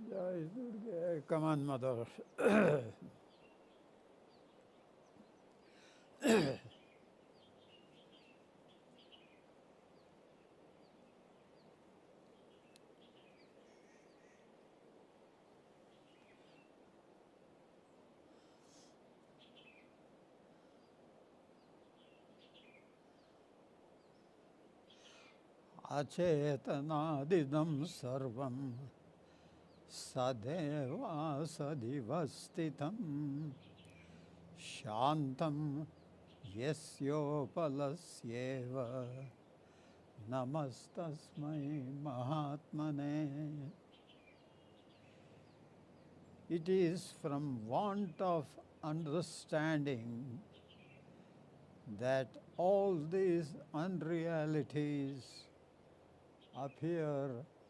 Jai Durga. Come on, mother. Acetanadidam sarvam sadeva sadivastitam shantam yasyopalasyeva namastasmai mahatmane. It is from want of understanding that all these unrealities appear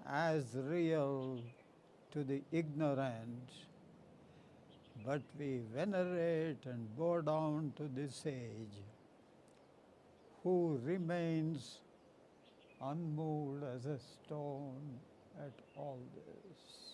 as real to the ignorant, but we venerate and bow down to this sage who remains unmoved as a stone at all this.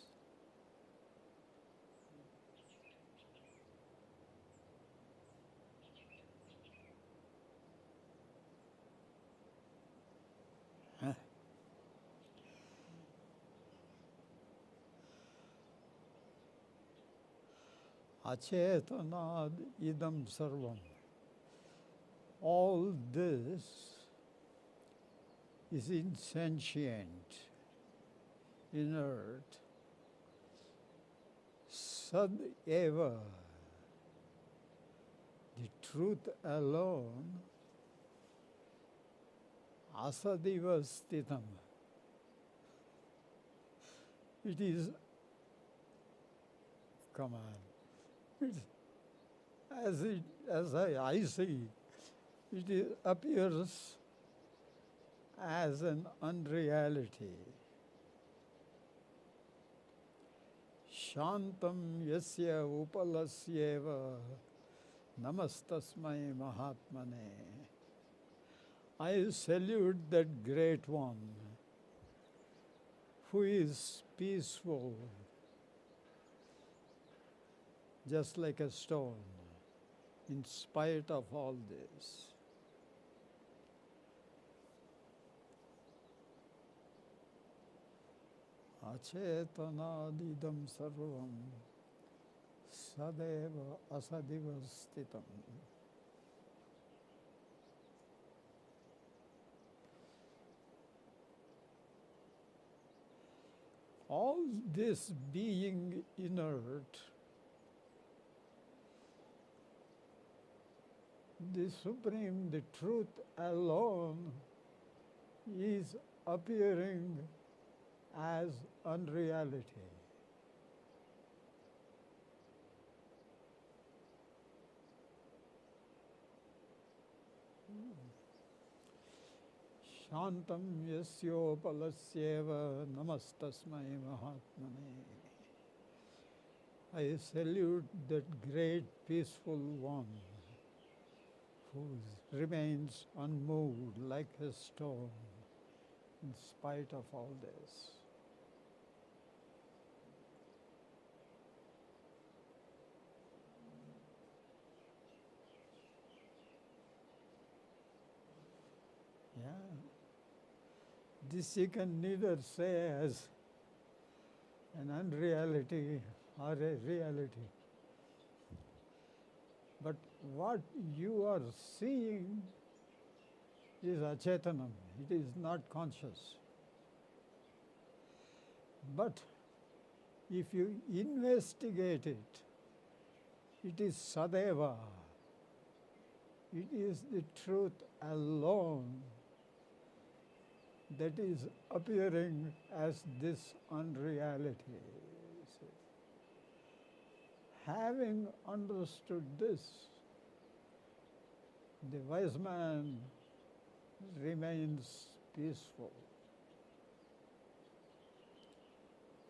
Acetanad idam sarvam. All this is insentient, inert. Sad eva, the truth alone, asadiva stitam. It is, come on, it's, as I see, it appears as an unreality. Shantam yasya upalasyeva namastasmai mahatmane. I salute that great one who is peaceful, just like a stone, in spite of all this. Acetanadidam sarvam sadeva asadiva stitam. All this being inert, the Supreme, the truth alone, is appearing as unreality. Shantam yasyopalasyeva namastasmai mahatmane. I salute that great peaceful one who remains unmoved like a stone in spite of all this. Yeah. This you can neither say as an unreality or a reality. But what you are seeing is achetanam. It is not conscious. But if you investigate it, it is sadeva. It is the truth alone that is appearing as this unreality. Having understood this, the wise man remains peaceful.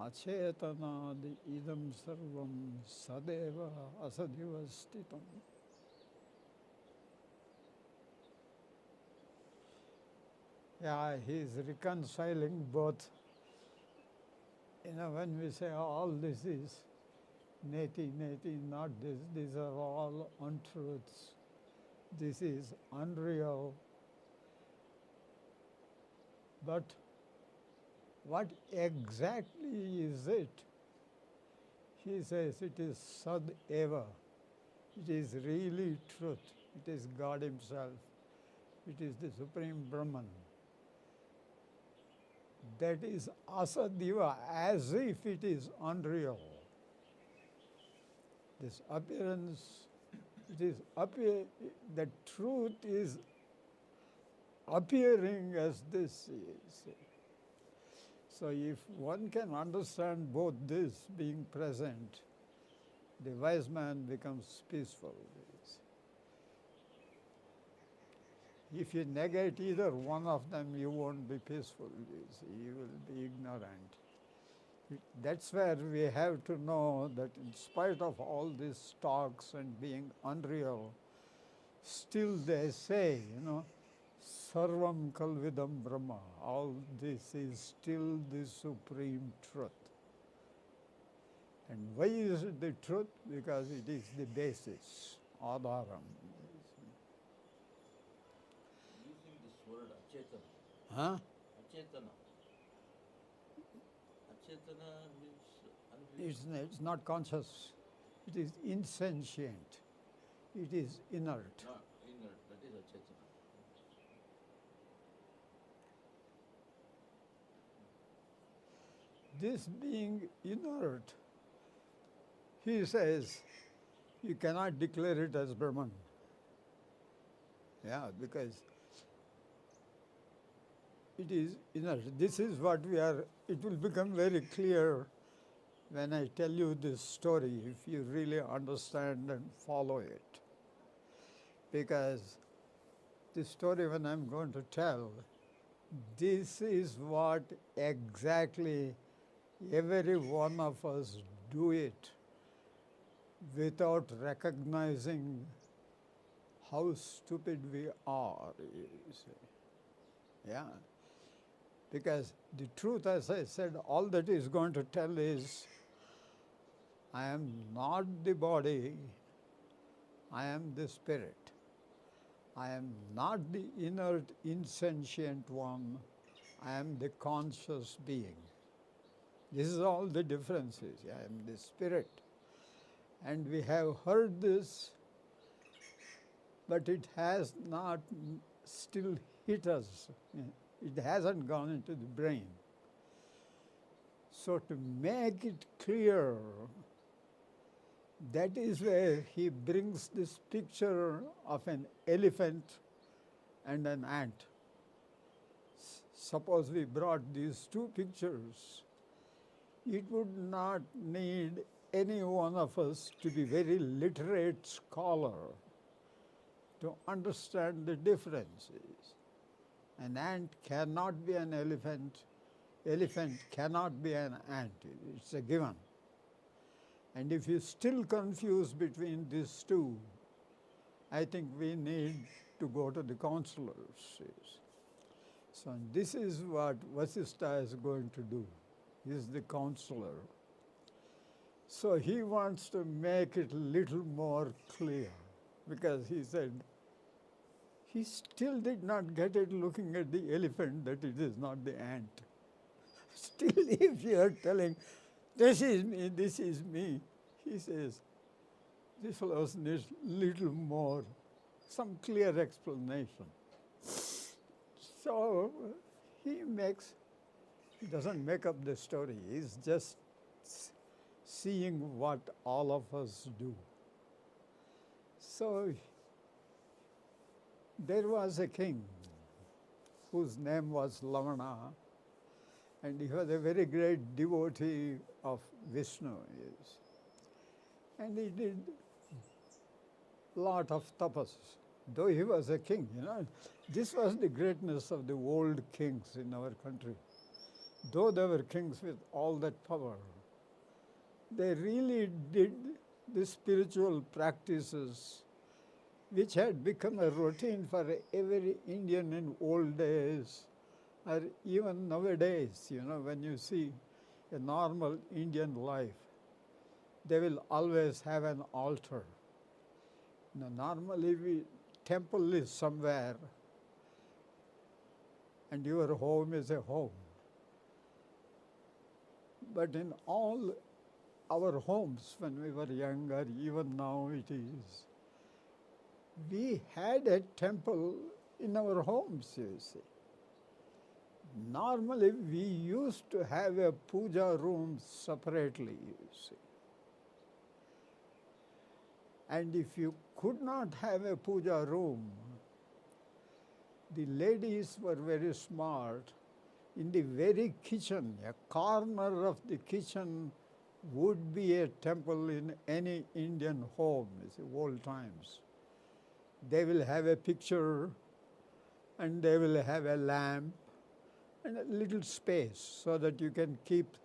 Acetanad idam sarvam sadeva asadiva stitam. Yeah, he is reconciling both When we say all this is neti, neti, not this, these are all untruths. This is unreal. But what exactly is it? He says it is Sad Eva. It is really truth. It is God Himself. It is the Supreme Brahman. That is Asadeva, as if it is unreal. This appearance, the truth is appearing as this is. So if one can understand both this being present, the wise man becomes peaceful. If you negate either one of them, you won't be peaceful. You will be ignorant. That's where we have to know that in spite of all these talks and being unreal, still they say, Sarvam Kalvidam Brahma. All this is still the supreme truth. And why is it the truth? Because it is the basis, Adharam. Using this word achetana. Huh? Achetana. Achetana means It's not conscious. It is insentient. It is inert. not inert. That is achetana. This being inert, he says, you cannot declare it as Brahman. Yeah, because it is inert. This is what it will become very clear when I tell you this story, if you really understand and follow it. Because the story when I'm going to tell, this is what exactly every one of us do it without recognizing how stupid we are. You see. Yeah. Because the truth, as I said, all that is going to tell is, I am not the body, I am the spirit. I am not the inert, insentient one, I am the conscious being. This is all the differences. I am the spirit. And we have heard this, but it has not still hit us. It hasn't gone into the brain. So to make it clear, that is where he brings this picture of an elephant and an ant. Suppose we brought these two pictures, it would not need any one of us to be very literate scholar to understand the differences. An ant cannot be an elephant cannot be an ant. It's a given. And if you still confuse between these two, I think we need to go to the counselors. So this is what Vasishtha is going to do. He is the counselor. So he wants to make it a little more clear, because he said, he still did not get it looking at the elephant that it is not the ant. Still, if you are telling, this is me, he says, this fellow needs little more, some clear explanation. So he doesn't make up the story, he's just seeing what all of us do. So there was a king whose name was Lavana, and he was a very great devotee of Vishnu. Yes. And he did a lot of tapas, though he was a king. This was the greatness of the old kings in our country. Though they were kings with all that power, they really did the spiritual practices which had become a routine for every Indian in old days, or even nowadays. When you see a normal Indian life, they will always have an altar. Now, normally, temple is somewhere, and your home is a home. But in all our homes, when we were younger, even now it is, we had a temple in our homes, you see. Normally, we used to have a puja room separately, you see. And if you could not have a puja room, the ladies were very smart. In the very kitchen, a corner of the kitchen would be a temple in any Indian home, you see, old times. They will have a picture, and they will have a lamp, and a little space so that you can keep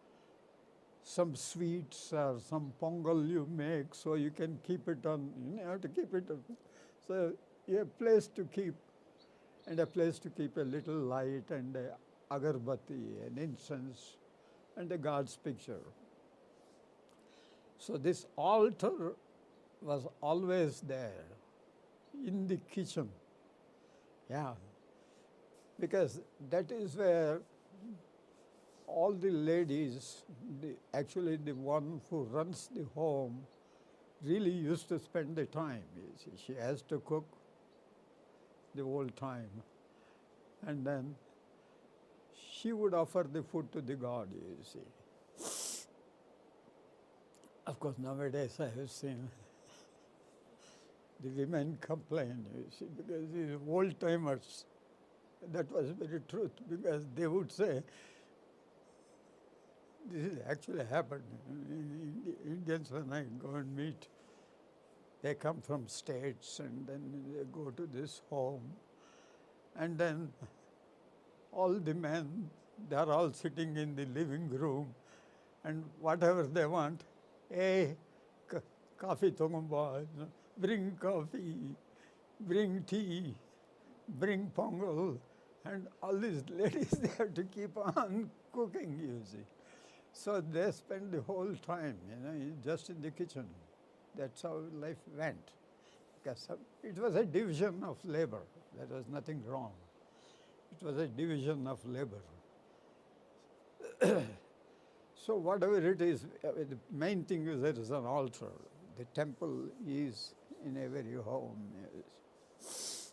some sweets or some pongal you make, so you can keep it on, you have to keep it on. So a place to keep, and a place to keep a little light and a agarbatti, an incense, and a God's picture. So this altar was always there in the kitchen. Yeah, because that is where all the ladies, actually the one who runs the home, really used to spend the time. You see, she has to cook the whole time, and then she would offer the food to the God, you see. Of course, nowadays I have seen the women complain, you see, because these old timers, that was very truth, because they would say, this is actually happened. Indians, when I go and meet, they come from states and then they go to this home, and then all the men, they are all sitting in the living room, and whatever they want, hey, coffee tongamba, bring coffee, bring tea, bring pongal, and all these ladies, they have to keep on cooking, you see. So they spend the whole time, just in the kitchen. That's how life went. Because it was a division of labor. There was nothing wrong. It was a division of labor. So whatever it is, the main thing is there is an altar. The temple is in every home. Yes.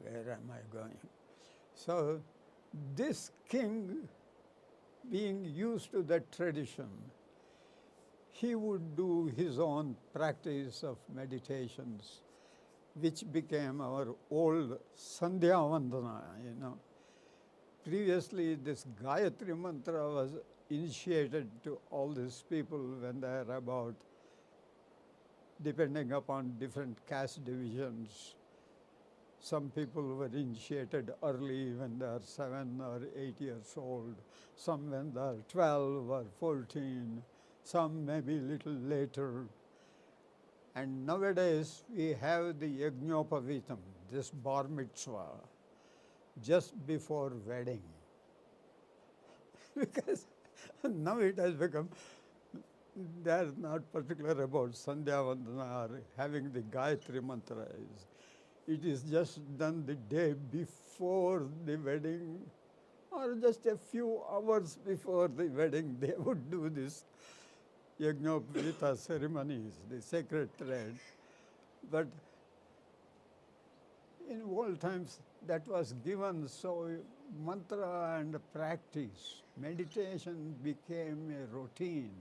Where am I going? So this king, being used to that tradition, he would do his own practice of meditations, which became our old Sandhya Vandana, Previously, this Gayatri mantra was initiated to all these people when they are about, depending upon different caste divisions. Some people were initiated early when they are 7 or 8 years old, some when they are 12 or 14, some maybe a little later. And nowadays we have the Yajñopavitam, this bar mitzvah, just before wedding. Because now it has become, they are not particular about Sandhya Vandana or having the Gayatri mantra. It is just done the day before the wedding, or just a few hours before the wedding, they would do this Yajñopavita ceremonies, the sacred thread. But in old times, that was given, so mantra and practice, meditation became a routine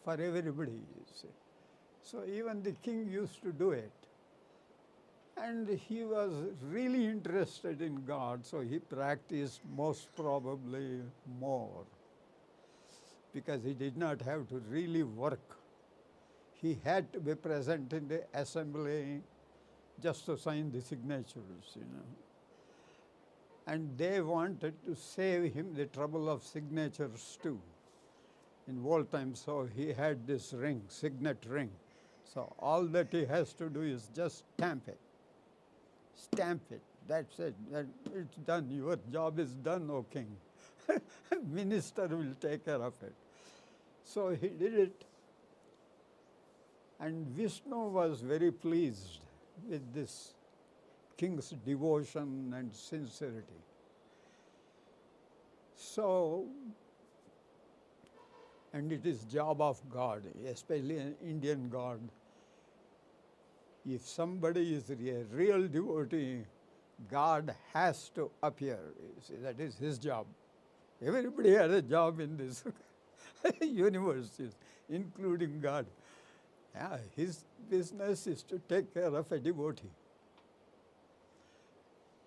for everybody, you see. So even the king used to do it. And he was really interested in God, so he practiced most probably more, because he did not have to really work. He had to be present in the assembly just to sign the signatures, And they wanted to save him the trouble of signatures too. In old times, so he had this ring, signet ring. So all that he has to do is just stamp it. Stamp it. That's it. It's done. Your job is done, O king. Minister will take care of it. So he did it. And Vishnu was very pleased with this king's devotion and sincerity. So, and it is job of God, especially an Indian God. If somebody is a real devotee, God has to appear. You see, that is his job. Everybody has a job in this universe, including God. Yeah, his business is to take care of a devotee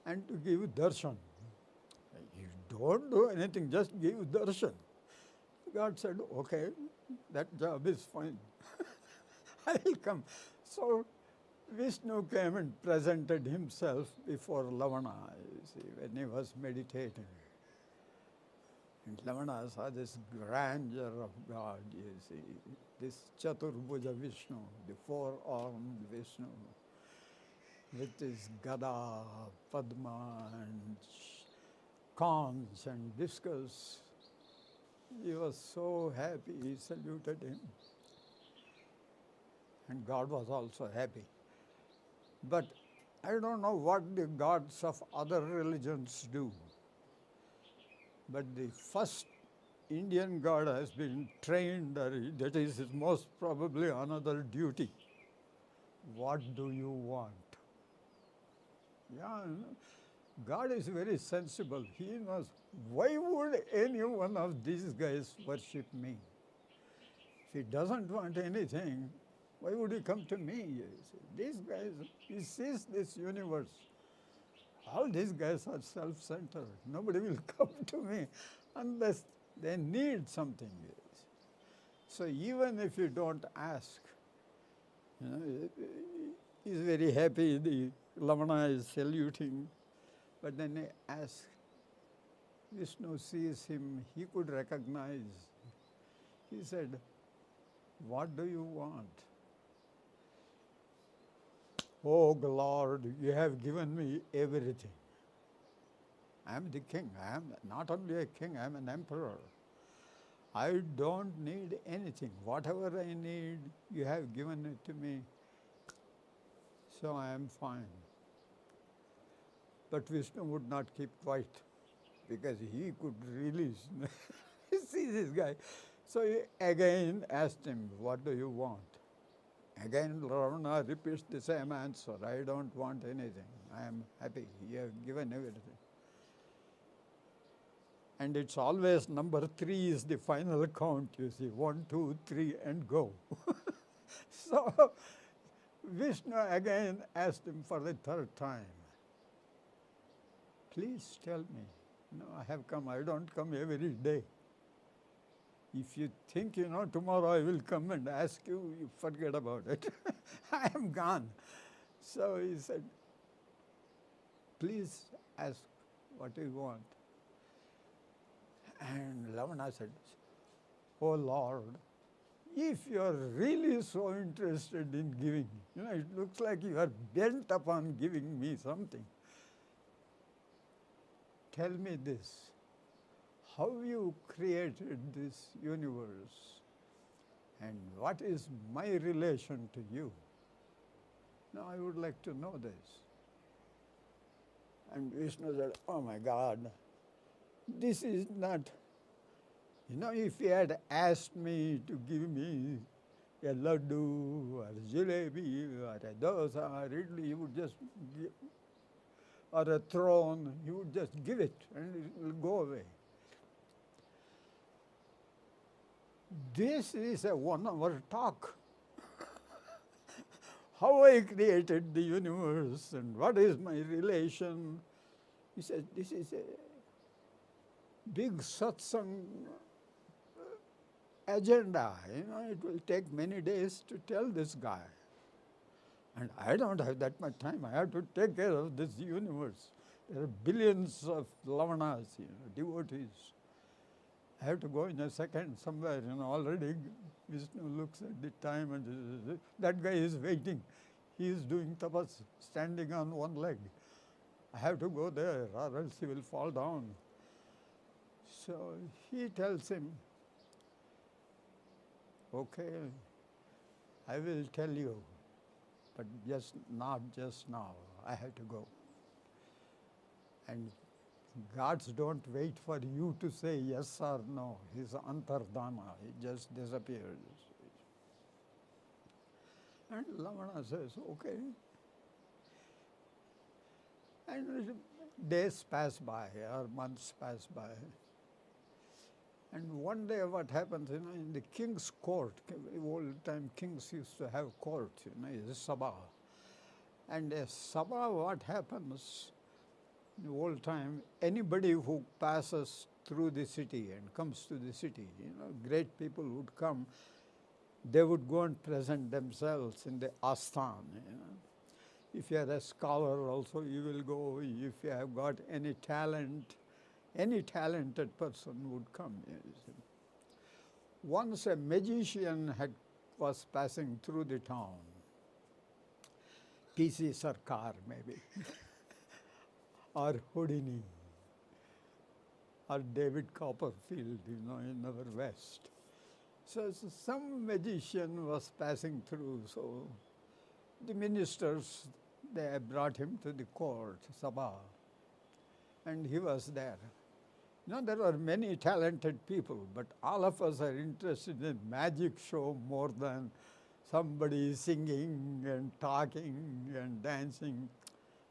and to give darshan. You don't do anything, just give darshan. God said, okay, that job is fine. I will come. So Vishnu came and presented himself before Lavana, you see, when he was meditating. And Lavana saw this grandeur of God, you see, this Chaturbhuja Vishnu, the four-armed Vishnu, with his Gada, Padma, and conch and discus. He was so happy, he saluted him. And God was also happy. But I don't know what the gods of other religions do. But the first Indian god has been trained, or that is most probably another duty. What do you want? Yeah, God is very sensible. He knows, why would any one of these guys worship me? If he doesn't want anything, why would he come to me? These guys, he sees this universe. All these guys are self-centered. Nobody will come to me unless they need something. So even if you don't ask, he's very happy. The Lavana is saluting. But then he asks, Vishnu sees him, he could recognize. He said, what do you want? Oh Lord, you have given me everything. I am the king. I am not only a king, I am an emperor. I don't need anything. Whatever I need, you have given it to me. So I am fine. But Vishnu would not keep quiet because he could really see this guy. So he again asked him, what do you want? Again, Ravana repeats the same answer. I don't want anything. I am happy. You have given everything. And it's always number 3 is the final count, you see. 1, 2, 3, and go. So Vishnu again asked him for the 3rd time. Please tell me. No, I have come. I don't come every day. If you think, tomorrow I will come and ask you, you forget about it. I am gone. So he said, please ask what you want. And Lavana said, oh Lord, if you are really so interested in giving, it looks like you are bent upon giving me something. Tell me this. How you created this universe and what is my relation to you? Now I would like to know this. And Vishnu said, oh my God, this is not, if he had asked me to give me a laddu or a jalebi or a dosa or idli, he would just give, or a throne, he would just give it and it will go away. This is a 1-hour talk. How I created the universe and what is my relation. He said, this is a big satsang agenda. It will take many days to tell this guy. And I don't have that much time. I have to take care of this universe. There are billions of Lavanas, devotees. I have to go in a second somewhere, already Vishnu looks at the time and that guy is waiting. He is doing tapas, standing on one leg. I have to go there or else he will fall down. So he tells him, okay, I will tell you, but not just now. I have to go. And gods don't wait for you to say yes or no. He's antardana. He just disappears. And Lavana says, okay. And days pass by or months pass by. And one day what happens, in the king's court, old time kings used to have court, is Sabha. And a Sabha, what happens, in the old time, anybody who passes through the city and comes to the city, great people would come, they would go and present themselves in the asthan. If you are a scholar also, you will go. If you have got any talent, any talented person would come. Once a magician was passing through the town, P.C. Sarkar maybe, or Houdini, or David Copperfield, in our West. So some magician was passing through, so the ministers, they brought him to the court, Sabha, and he was there. There are many talented people, but all of us are interested in magic show more than somebody singing and talking and dancing.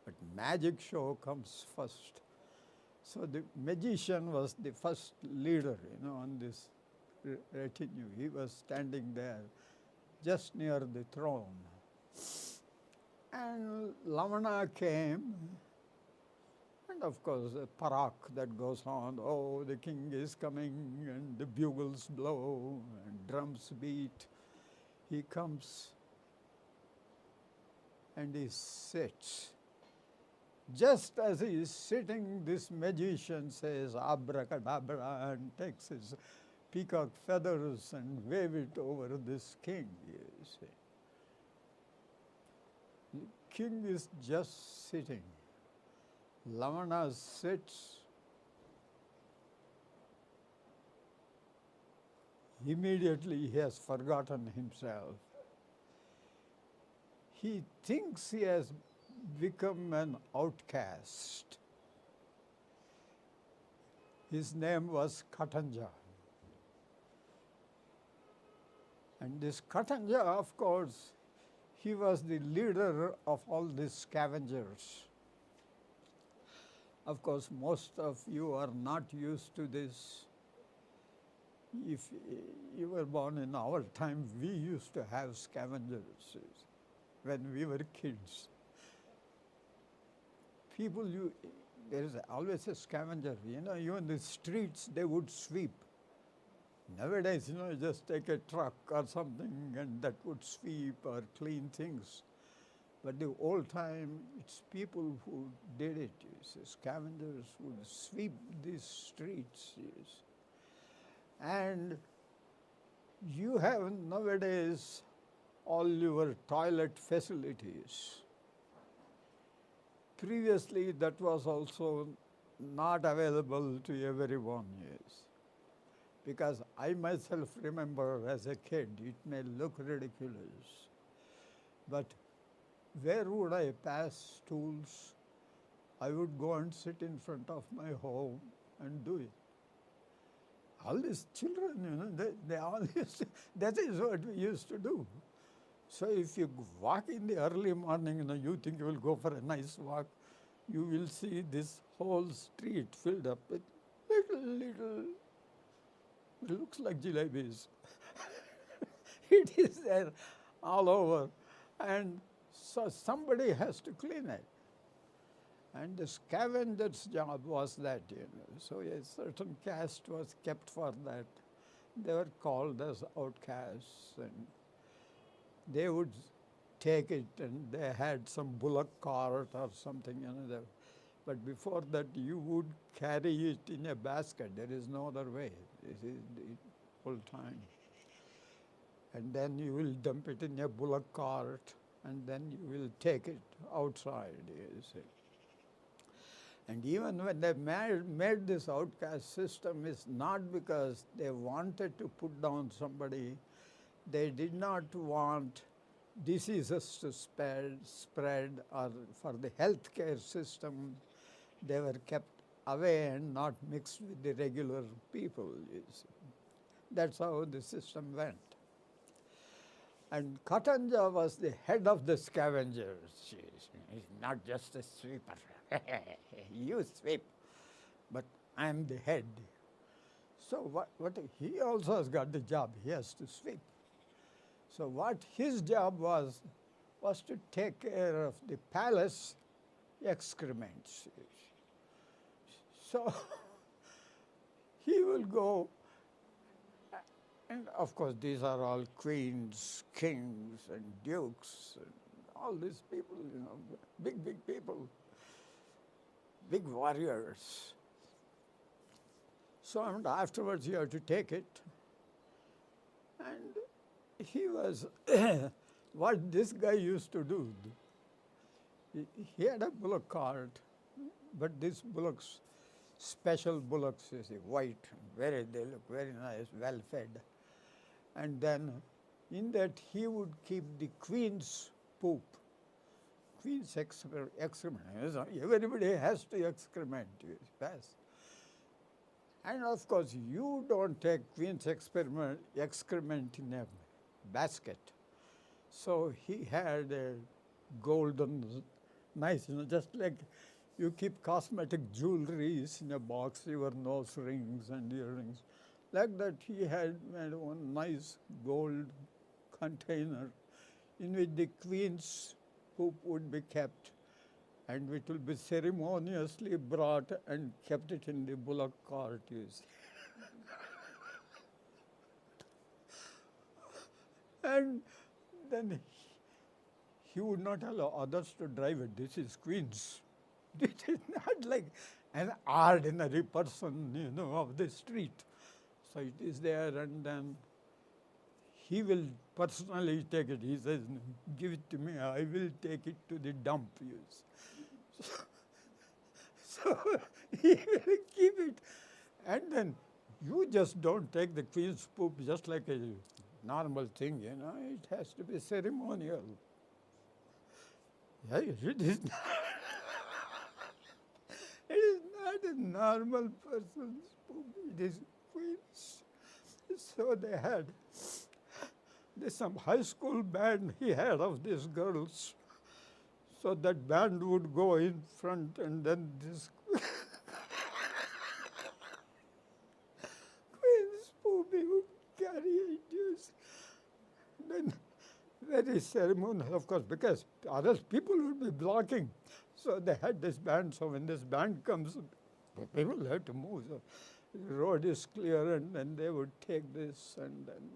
But magic show comes first. So the magician was the first leader, on this retinue. He was standing there just near the throne. And Lavana came, and of course the parak that goes on, oh, the king is coming, and the bugles blow, and drums beat. He comes, and he sits. Just as he is sitting, this magician says, abracadabra, and takes his peacock feathers and wave it over this king, you see. The king is just sitting. Lavana sits. Immediately he has forgotten himself. He thinks he has become an outcast. His name was Katanja. And this Katanja, of course, he was the leader of all these scavengers. Of course, most of you are not used to this. If you were born in our time, we used to have scavengers when we were kids. There is always a scavenger. Even the streets, they would sweep. Nowadays, you just take a truck or something and that would sweep or clean things. But the old time, it's people who did it. Scavengers would sweep these streets. And you have nowadays all your toilet facilities. Previously, that was also not available to everyone, because I myself remember as a kid, it may look ridiculous, but where would I pass stools? I would go and sit in front of my home and do it. All these children, they all used to, that is what we used to do. So if you walk in the early morning, you think you will go for a nice walk, you will see this whole street filled up with little, it looks like jalebis. It is there all over. And so somebody has to clean it. And the scavenger's job was that, So a certain caste was kept for that. They were called as outcasts, and they would take it, and they had some bullock cart or something, But before that, you would carry it in a basket. There is no other way. This is the whole time. And then you will dump it in a bullock cart, and then you will take it outside, And even when they made this outcaste system, it's not because they wanted to put down somebody. They did not want diseases to spread, or for the healthcare system, they were kept away and not mixed with the regular people. You see. That's how the system went. And Katanja was the head of the scavengers. He's not just a sweeper. You sweep, but I'm the head. So what he also has got the job. He has to sweep. So what his job was to take care of the palace excrements. So he will go, and of course these are all queens, kings, and dukes, and all these people, big people, big warriors. So and afterwards you have to take it. And he was, what this guy used to do, he had a bullock cart, but these bullocks, special bullocks, you see, white, they look very nice, well fed. And then in that he would keep the queen's poop, queen's excrement. Everybody has to excrement, yes. And of course, you don't take queen's excrement in a basket. So he had a golden, nice, just like you keep cosmetic jewelries in a box, your nose rings and earrings. Like that, he had made one nice gold container in which the queen's poop would be kept, and it will be ceremoniously brought and kept it in the bullock cart, you see. And then he would not allow others to drive it. This is Queens. This is not like an ordinary person, of the street. So it is there, and then he will personally take it. He says, give it to me, I will take it to the dump. So he will keep it. And then you just don't take the queen's poop just like a normal thing, It has to be ceremonial. Yeah, it is not, it is not a normal person's poop. It is queen's. So they had some high school band he had of these girls. So that band would go in front, and then this queen's poop he would carry it. Then very ceremonial, of course, because others people would be blocking. So they had this band. So when this band comes, people have to move. So the road is clear, and then they would take this, and then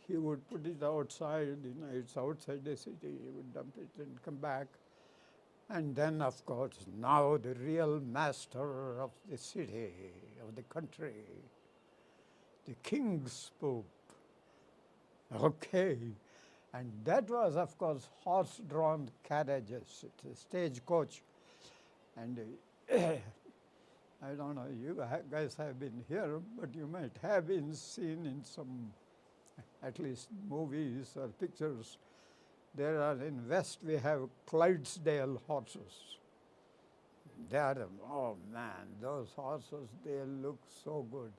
he would put it outside. It's outside the city. He would dump it and come back. And then, of course, now the real master of the city, of the country, the king's poop. Okay. And that was, of course, horse-drawn carriages. It's a stagecoach. And I don't know, you guys have been here, but you might have been seen in some, at least movies or pictures. There are, in West, we have Clydesdale horses. They are, oh man, those horses, they look so good.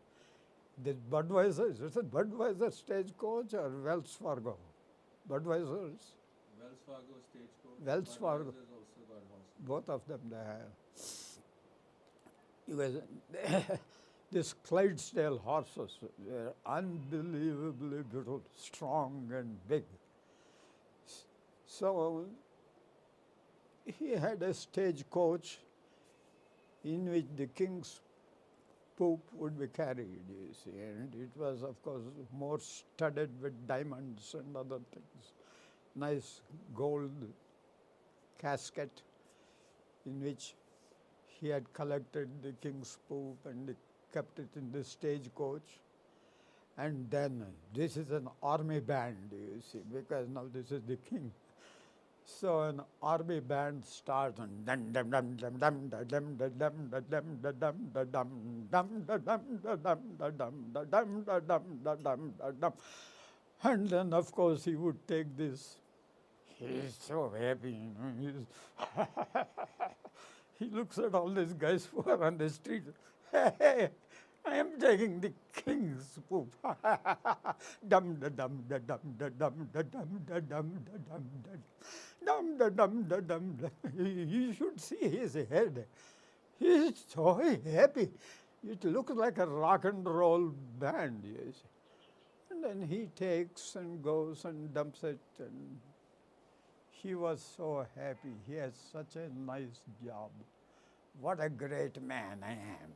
The Budweiser, is it a Budweiser stagecoach or Wells Fargo? Budweiser's? Wells Fargo stagecoach. Wells Fargo. Budweiser's also got horses. Both of them they have. These Clydesdale horses were unbelievably beautiful, strong and big. So he had a stagecoach in which the king's poop would be carried, you see, and it was, of course, more studded with diamonds and other things. Nice gold casket in which he had collected the king's poop and kept it in the stagecoach. And then this is an army band, you see, because now this is the king. So an army band starts and dum dum dum dum dum da dum da dum da dum da dum da dum dum da dum da dum da dum da dum da dum da dum da dum. And then of course he would take this. He's so happy, he looks at all these guys who are on the street. Hey, I am taking the king's poop. Dum da dum da dum da dum da dum da dum da dum da dum da dum da dum. You should see his head. He is so happy. It looks like a rock and roll band. Yes. And then he takes and goes and dumps it, and he was so happy. He has such a nice job. What a great man I am.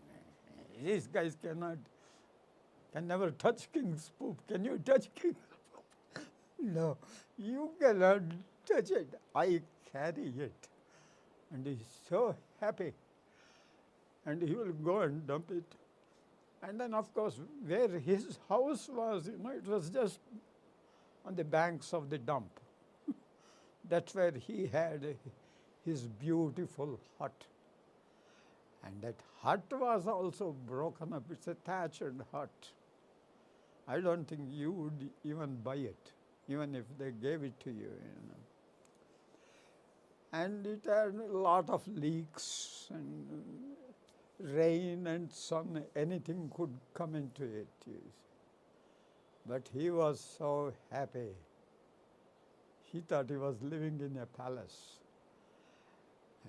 These guys can never touch king's poop. Can you touch king's poop? No, you cannot touch it. I carry it. And he's so happy. And he will go and dump it. And then, of course, where his house was, it was just on the banks of the dump. That's where he had his beautiful hut. And that hut was also broken up. It's a thatched hut. I don't think you would even buy it, even if they gave it to you. And it had a lot of leaks, and rain and sun, anything could come into it. Yes. But he was so happy. He thought he was living in a palace.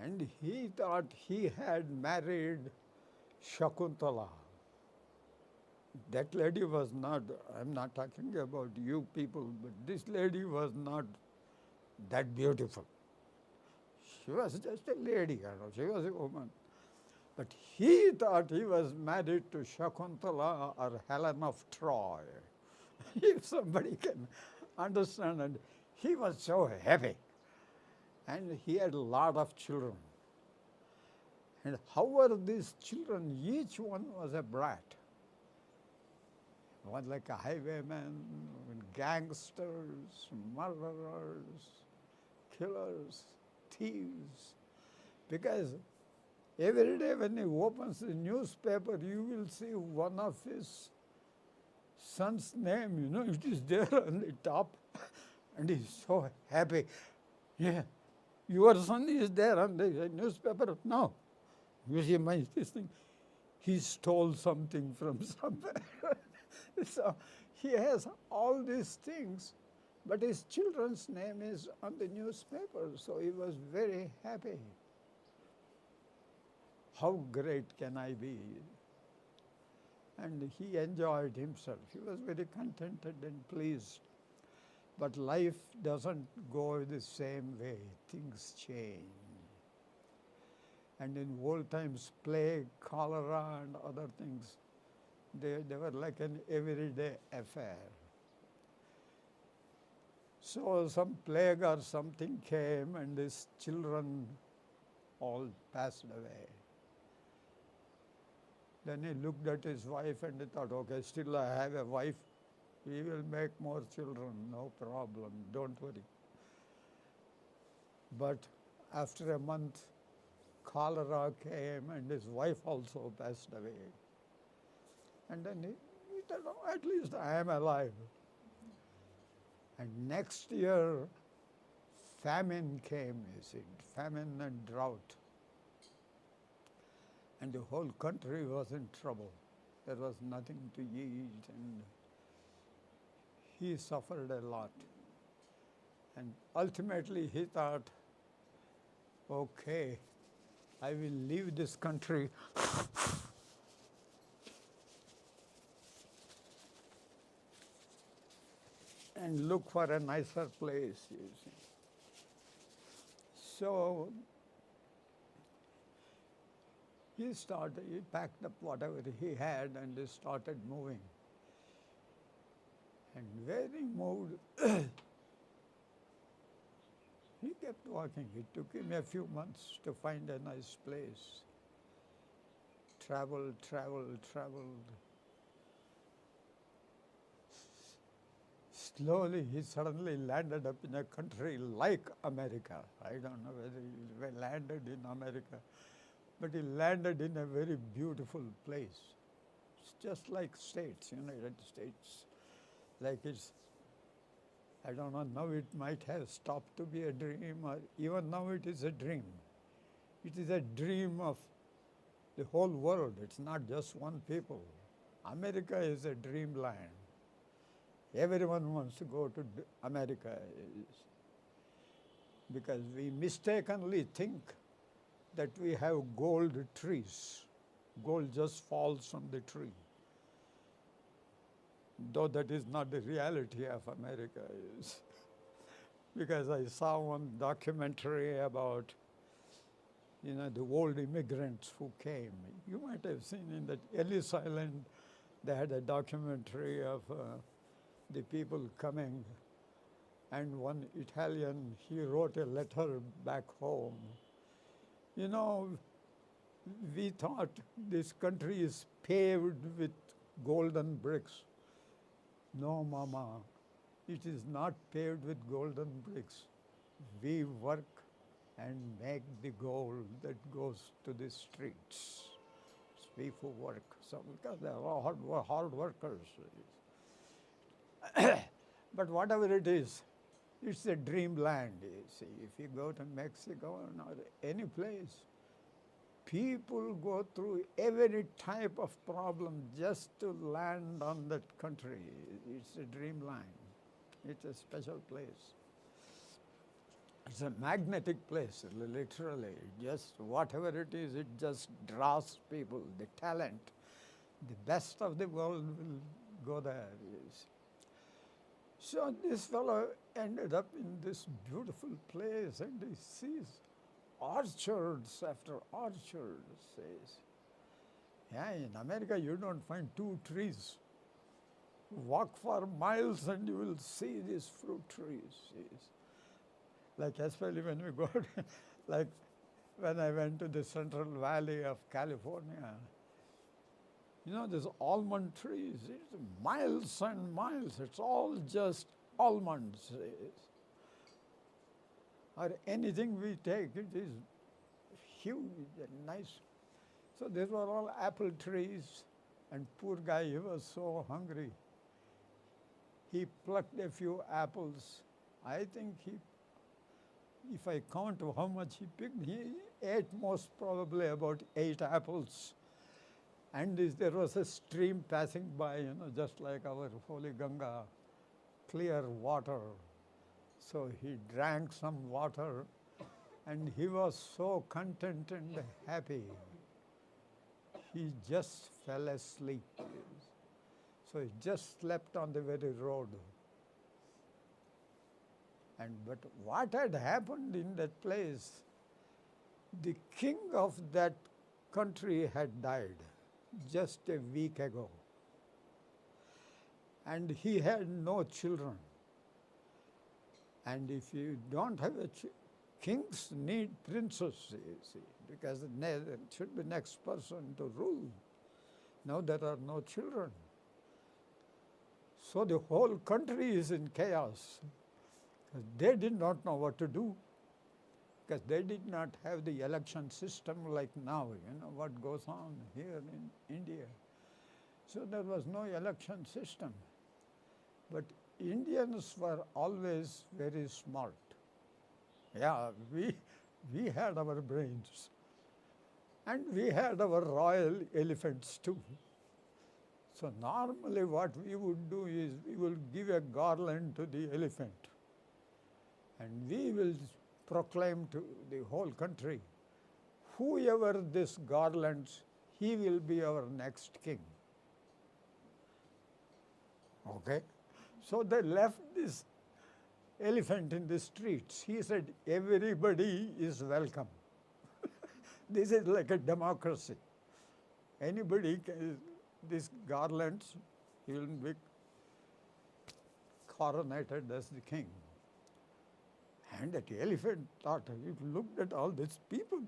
And he thought he had married Shakuntala. That lady was not, I'm not talking about you people, but this lady was not that beautiful. She was just a lady, she was a woman. But he thought he was married to Shakuntala or Helen of Troy. If somebody can understand, and he was so happy. And he had a lot of children. And how were these children? Each one was a brat. One like a highwayman, gangsters, murderers, killers, thieves. Because every day when he opens the newspaper, you will see one of his son's name, it is there on the top. And he's so happy. Yeah, your son is there on the newspaper. No. You see this thing. He stole something from somewhere. So he has all these things, but his children's name is on the newspaper, so he was very happy. How great can I be? And he enjoyed himself. He was very contented and pleased. But life doesn't go the same way. Things change. And in old times, plague, cholera, and other things, they were like an everyday affair. So some plague or something came, and these children all passed away. Then he looked at his wife and he thought, okay, still I have a wife. We will make more children, no problem, don't worry. But after a month, cholera came and his wife also passed away. And then he thought, oh, at least I am alive. And next year, famine came, you see, famine and drought. And the whole country was in trouble. There was nothing to eat, and he suffered a lot. And ultimately he thought, okay, I will leave this country and look for a nicer place, you see. So he packed up whatever he had and he started moving. And where he moved, he kept walking. It took him a few months to find a nice place. Traveled. slowly he suddenly landed up in a country like America. I don't know whether he landed in America, but he landed in a very beautiful place. It's just like States, United States. Like it's, I don't know, now it might have stopped to be a dream, or even now it is a dream. It is a dream of the whole world. It's not just one people. America is a dreamland. Everyone wants to go to America because we mistakenly think that we have gold trees. Gold just falls from the tree. Though that is not the reality of America. Because I saw one documentary about the old immigrants who came. You might have seen in that Ellis Island, they had a documentary of the people coming, and one Italian, he wrote a letter back home. We thought this country is paved with golden bricks. No, Mama, it is not paved with golden bricks. We work and make the gold that goes to the streets. It's we who work. So because they are all hard workers. But whatever it is, it's a dreamland. You see, if you go to Mexico or any place, people go through every type of problem just to land on that country. It's a dreamland. It's a special place. It's a magnetic place, literally. Just whatever it is, it just draws people. The talent, the best of the world will go there. So this fellow ended up in this beautiful place, and he sees orchards after orchards. Says, yeah, in America you don't find two trees. Walk for miles and you will see these fruit trees. Says. Like especially when we go, like when I went to the Central Valley of California, there's almond trees, it's miles and miles, it's all just almonds. Or anything we take, it is huge and nice. So these were all apple trees, and poor guy, he was so hungry. He plucked a few apples. I think if I count how much he picked, he ate most probably about 8 apples. And there was a stream passing by, just like our holy Ganga, clear water. So he drank some water, and he was so content and happy. He just fell asleep. So he just slept on the very road. But what had happened in that place, the king of that country had died just a week ago. And he had no children. And if you don't have kings need princes, you see, because there should be next person to rule. Now there are no children. So the whole country is in chaos. They did not know what to do, because they did not have the election system like now, what goes on here in India. So there was no election system. But Indians were always very smart. Yeah, we had our brains. And we had our royal elephants too. So normally what we would do is we will give a garland to the elephant. And we will proclaim to the whole country, whoever this garlands, he will be our next king. Okay? So they left this elephant in the streets. He said, everybody is welcome. This is like a democracy. Anybody can, this garlands, he will be coronated as the king. And that elephant thought, it looked at all these people,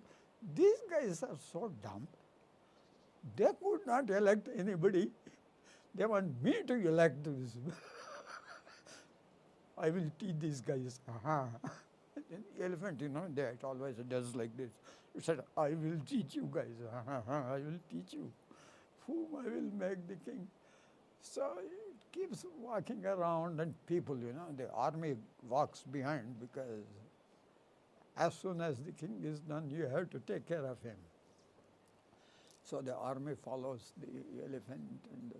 these guys are so dumb. They could not elect anybody. They want me to elect this. I will teach these guys. The elephant, that always does like this. It said, I will teach you guys. I will teach you whom I will make the king. So it keeps walking around, and people, the army walks behind, because as soon as the king is done, you have to take care of him. So the army follows the elephant, and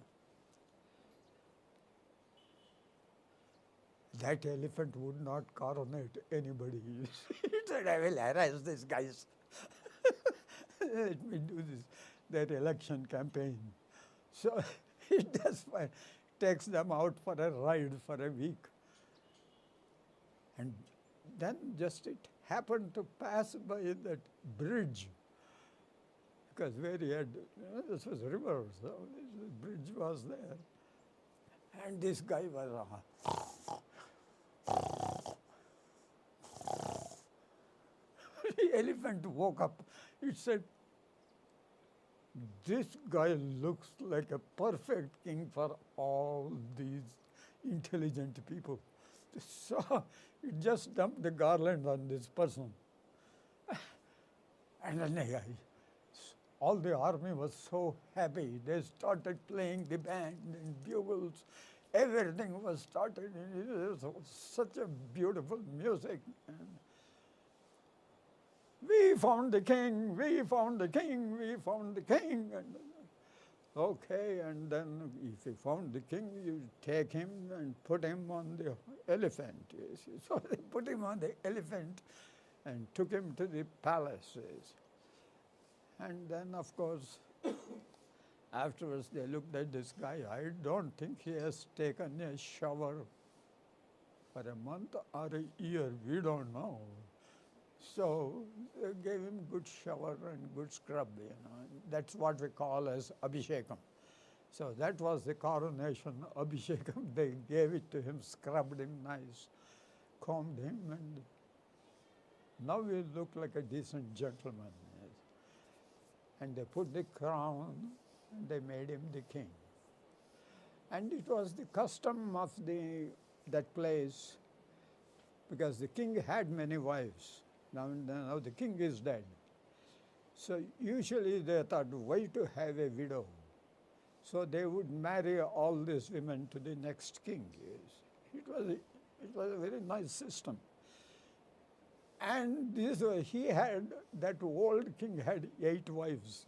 that elephant would not coronate anybody. He said, I will harass these guys. Let me do their election campaign. So he does fine, takes them out for a ride for a week. And then just it happened to pass by that bridge, because where he had, this was a river, so this bridge was there. And this guy was, the elephant woke up. It said, this guy looks like a perfect king for all these intelligent people. So it just dumped the garland on this person. And then all the army was so happy. They started playing the band and bugles. Everything was started. It was such a beautiful music. And we found the king, we found the king, we found the king. And okay, and then if you found the king, you take him and put him on the elephant. So they put him on the elephant and took him to the palaces. And then, of course, afterwards they looked at this guy. I don't think he has taken a shower for a month or a year. We don't know. So they gave him good shower and good scrub, That's what we call as abhishekam. So that was the coronation abhishekam. They gave it to him, scrubbed him nice, combed him, and now he looked like a decent gentleman. And they put the crown, and they made him the king. And it was the custom of that place, because the king had many wives. Now the king is dead. So usually they thought, why to have a widow? So they would marry all these women to the next king. It was a very nice system. And that old king had 8 wives.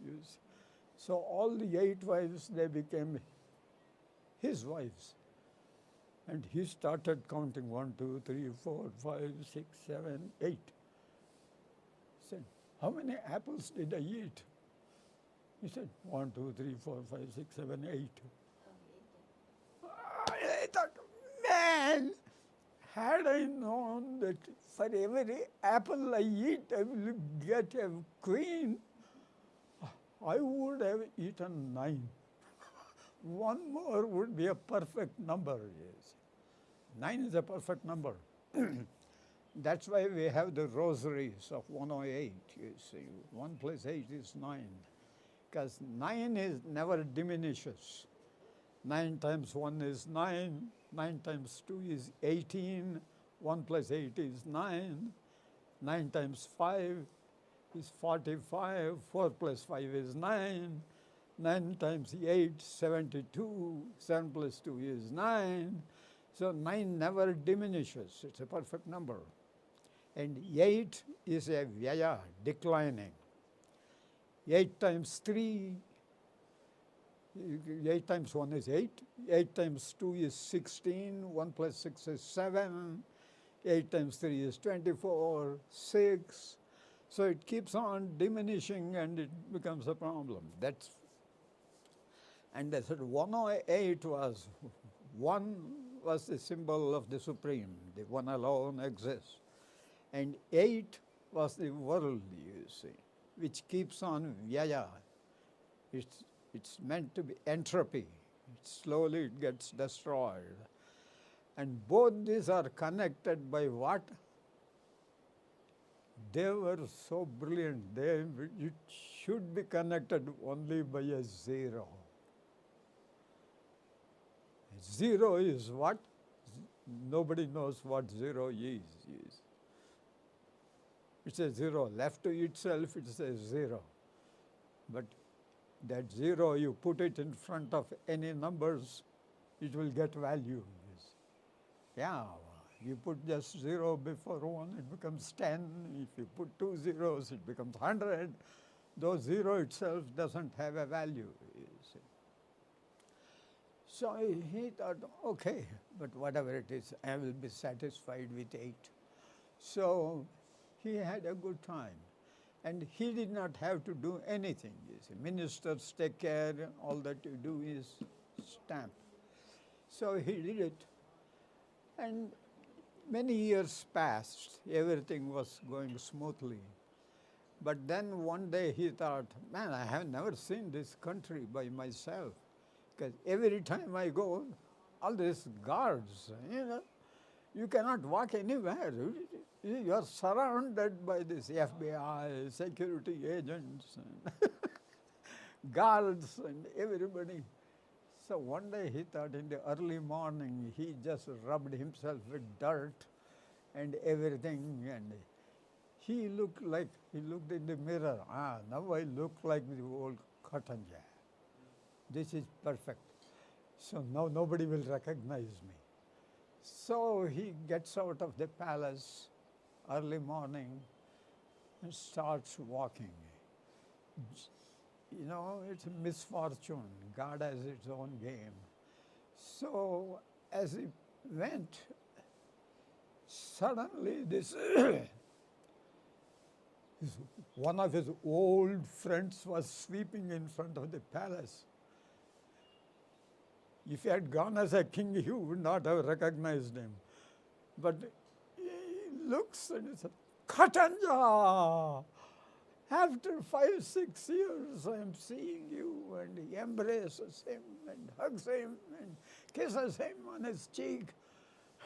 So all the 8 wives, they became his wives. And he started counting 1, 2, 3, 4, 5, 6, 7, 8. Said, how many apples did I eat? He said, 1, 2, 3, 4, 5, 6, 7, 8. I thought, man, had I known that for every apple I eat, I will get a queen, I would have eaten 9. One more would be a perfect number. 9 is a perfect number. That's why we have the rosaries of 108, 1 plus 8 is 9. Because 9 never diminishes. 9 times 1 is 9, 9 times 2 is 18, 1 plus 8 is 9, 9 times 5 is 45, 4 plus 5 is 9, 9 times 8, 72, 7 plus 2 is 9. So 9 never diminishes, it's a perfect number. And 8 is a vyaya, declining. 8 times 3, 8 times 1 is 8, 8 times 2 is 16, 1 plus 6 is 7, 8 times 3 is 24, 6. So it keeps on diminishing and it becomes a problem. And they said 108 was, 1 was the symbol of the Supreme, the one alone exists. And 8 was the world, which keeps on vyaya. It's meant to be entropy. Slowly it gets destroyed. And both these are connected by what? They were so brilliant. It should be connected only by a 0. 0 is what? nobody knows what zero is. It's a zero. Left to itself, it's a zero. But that zero, you put it in front of any numbers, it will get value. Yeah, you put just 0 before 1, it becomes 10. If you put 2 zeros, it becomes 100. Though 0 itself doesn't have a value, you see. So he thought, okay, but whatever it is, I will be satisfied with 8. So he had a good time. And he did not have to do anything. You see. Ministers take care, all that you do is stamp. So he did it. And many years passed, everything was going smoothly. But then one day he thought, man, I have never seen this country by myself. Because every time I go, all these guards, you cannot walk anywhere. You are surrounded by this FBI, security agents, and guards, and everybody. So one day he thought in the early morning, he just rubbed himself with dirt and everything, and he looked in the mirror, now I look like the old Khatanja. This is perfect. So now nobody will recognize me. So he gets out of the palace early morning and starts walking. It's a misfortune. God has its own game. So as he went, suddenly this one of his old friends was sweeping in front of the palace. If he had gone as a king, he would not have recognized him. But he looks and he says, Khatanja! After 5-6 years, I am seeing you, and he embraces him and hugs him and kisses him on his cheek.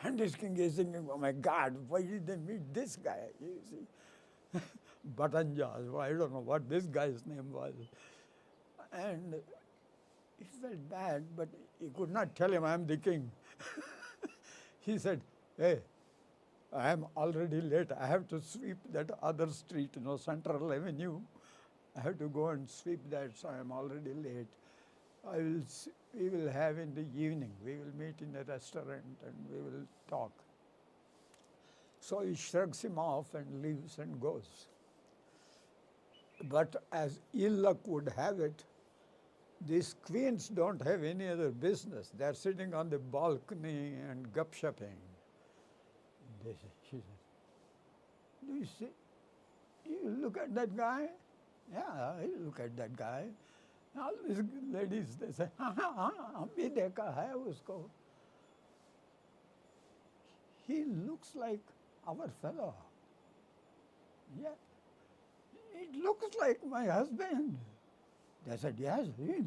And his king is thinking, oh my God, why did they meet this guy? You see, Bhatanja, I don't know what this guy's name was. And he felt bad, but he could not tell him, I am the king. He said, hey, I am already late. I have to sweep that other street, Central Avenue. I have to go and sweep that, so I am already late. We will have in the evening. We will meet in a restaurant and we will talk. So he shrugs him off and leaves and goes. But as ill luck would have it, these queens don't have any other business. They're sitting on the balcony and gup-shupping. She said, do you see? You look at that guy? Yeah, I look at that guy. All these ladies, they say, "Abhi dekha hai usko." He looks like our fellow. Yeah, it looks like my husband. They said, yes, he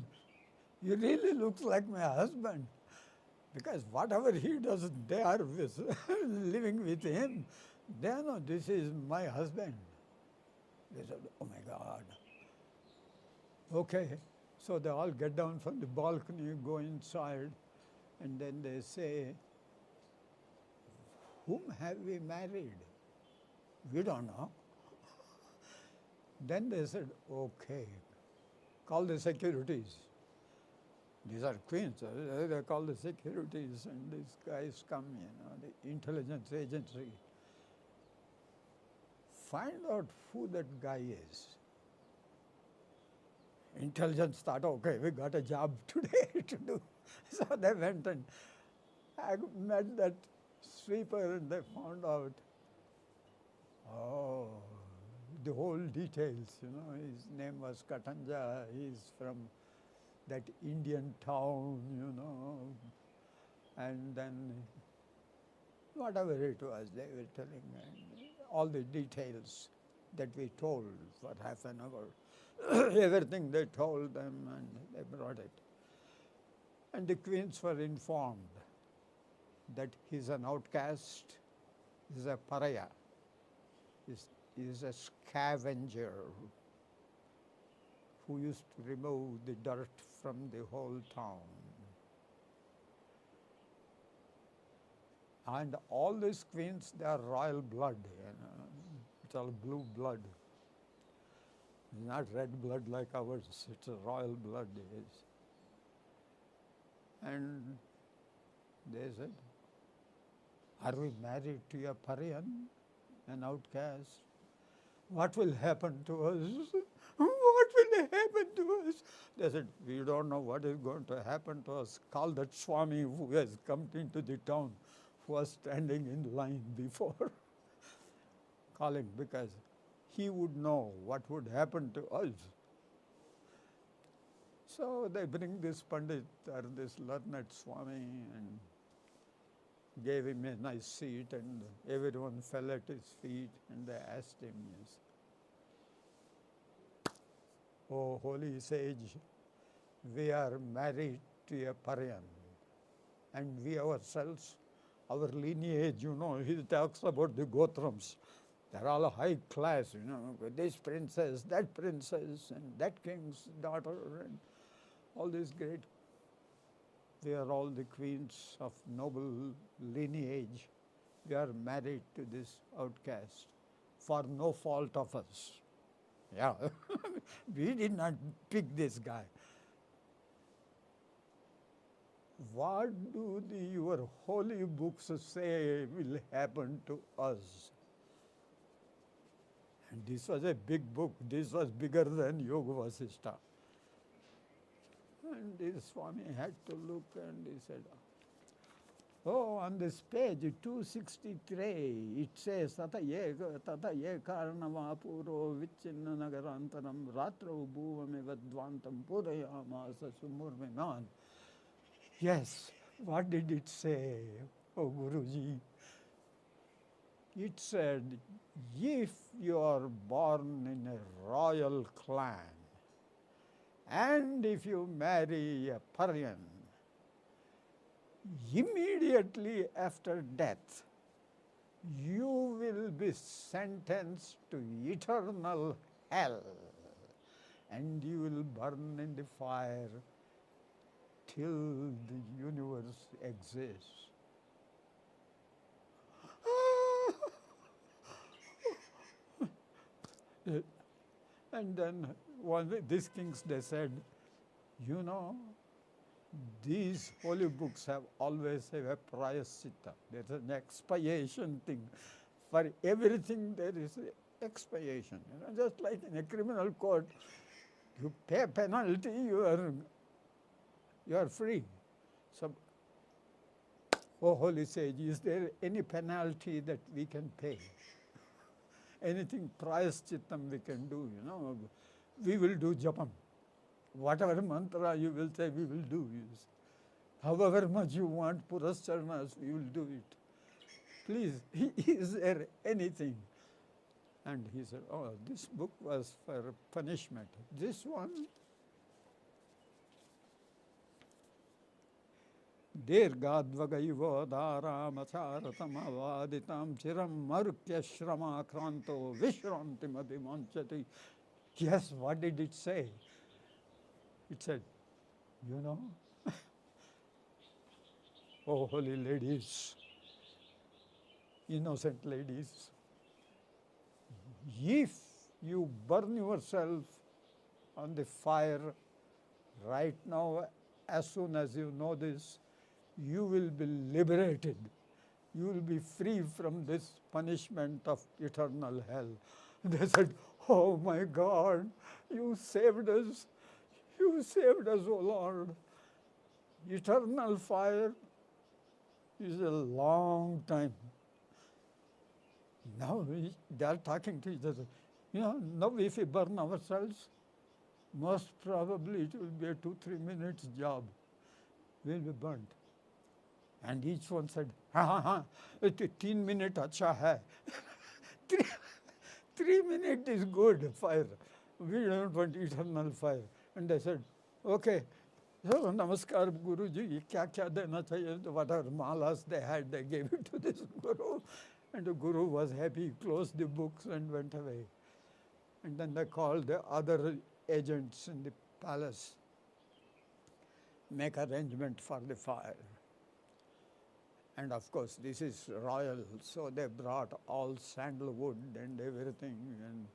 really looks like my husband. Because whatever he does, they are living with him. They know this is my husband. They said, oh my God. Okay, so they all get down from the balcony, go inside, and then they say, whom have we married? We don't know. Then they said, okay, call the securities. These are queens. They call the securities, and these guys come, the intelligence agency. Find out who that guy is. Intelligence thought, okay, we got a job today to do. So they went and met that sweeper, and they found out, the whole details, his name was Katanja, he's from that Indian town, and then whatever it was, they were telling all the details that we told for half an hour. Everything they told them, and they brought it. And the queens were informed that he's an outcast, he's a pariah, he's a scavenger who used to remove the dirt from the whole town. And all these queens, they are royal blood. It's all blue blood. Not red blood like ours, it's a royal blood. And they said, are we married to a parian, an outcast? What will happen to us? What will happen to us? They said, we don't know what is going to happen to us. Call that Swami who has come into the town, who was standing in line before. Call him, because he would know what would happen to us. So they bring this Pandit or this learned Swami and gave him a nice seat, and everyone fell at his feet, and they asked him, yes, oh holy sage, we are married to a parian, and we ourselves, our lineage, he talks about the Gotrams. They're all high class, this princess, and that king's daughter, and all these great. We are all the queens of noble lineage. We are married to this outcast for no fault of us. Yeah, we did not pick this guy. What do your holy books say will happen to us? And this was a big book. This was bigger than Yoga Vasishtha. And this Swami had to look, and he said, oh, on this page 263, it says, Tata ye karanava puro vichinna nagarantaram ratro bhuvame vadvantam purayamasa sumurviman. Yes, what did it say, oh Guruji? It said, if you are born in a royal clan, and if you marry a parian, immediately after death, you will be sentenced to eternal hell, and you will burn in the fire till the universe exists. And then these kings, they said, these holy books have always have a prayaschitta. There's an expiation thing. For everything there is expiation. Just like in a criminal court, you pay penalty, you are free. So, oh holy sage, is there any penalty that we can pay? Anything prayaschitam we can do, we will do japam. Whatever mantra you will say, we will do. However much you want purascharnas, we will do it. Please, is there anything? And he said, oh, this book was for punishment. This one, Dirgadvagaivo dharamacharatamavaditam chiram marukya shrama kranto vishrantimadhimanchati. Yes, what did it say? It said, oh holy ladies, innocent ladies, if you burn yourself on the fire right now, as soon as you know this, you will be liberated. You will be free from this punishment of eternal hell. They said, oh my God, you saved us. You saved us, O Lord. Eternal fire is a long time. Now they are talking to each other. Now if we burn ourselves, most probably it will be a 2-3 minutes job. We'll be burnt. And each one said, 3 minutes acha hai. 3 minutes is good fire. We don't want eternal fire. And they said, okay, so namaskar Guruji, kya dena chahiye? Whatever malas they had, they gave it to this Guru. And the Guru was happy, he closed the books and went away. And then they called the other agents in the palace, make arrangement for the fire. And of course, this is royal, so they brought all sandalwood and everything, and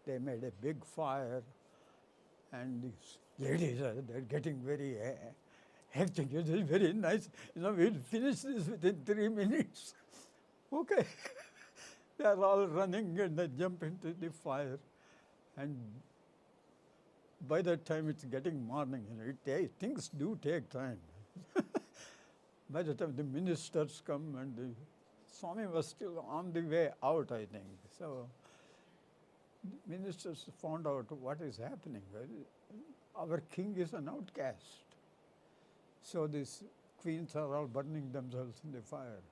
they made a big fire. And these ladies they're getting very hectic. It is very nice. We'll finish this within 3 minutes. Okay. They are all running and they jump into the fire. And by that time it's getting morning. Things do take time. By the time the ministers come and the Swami was still on the way out, I think. So the ministers found out what is happening. Our king is an outcast. So these queens are all burning themselves in the fire.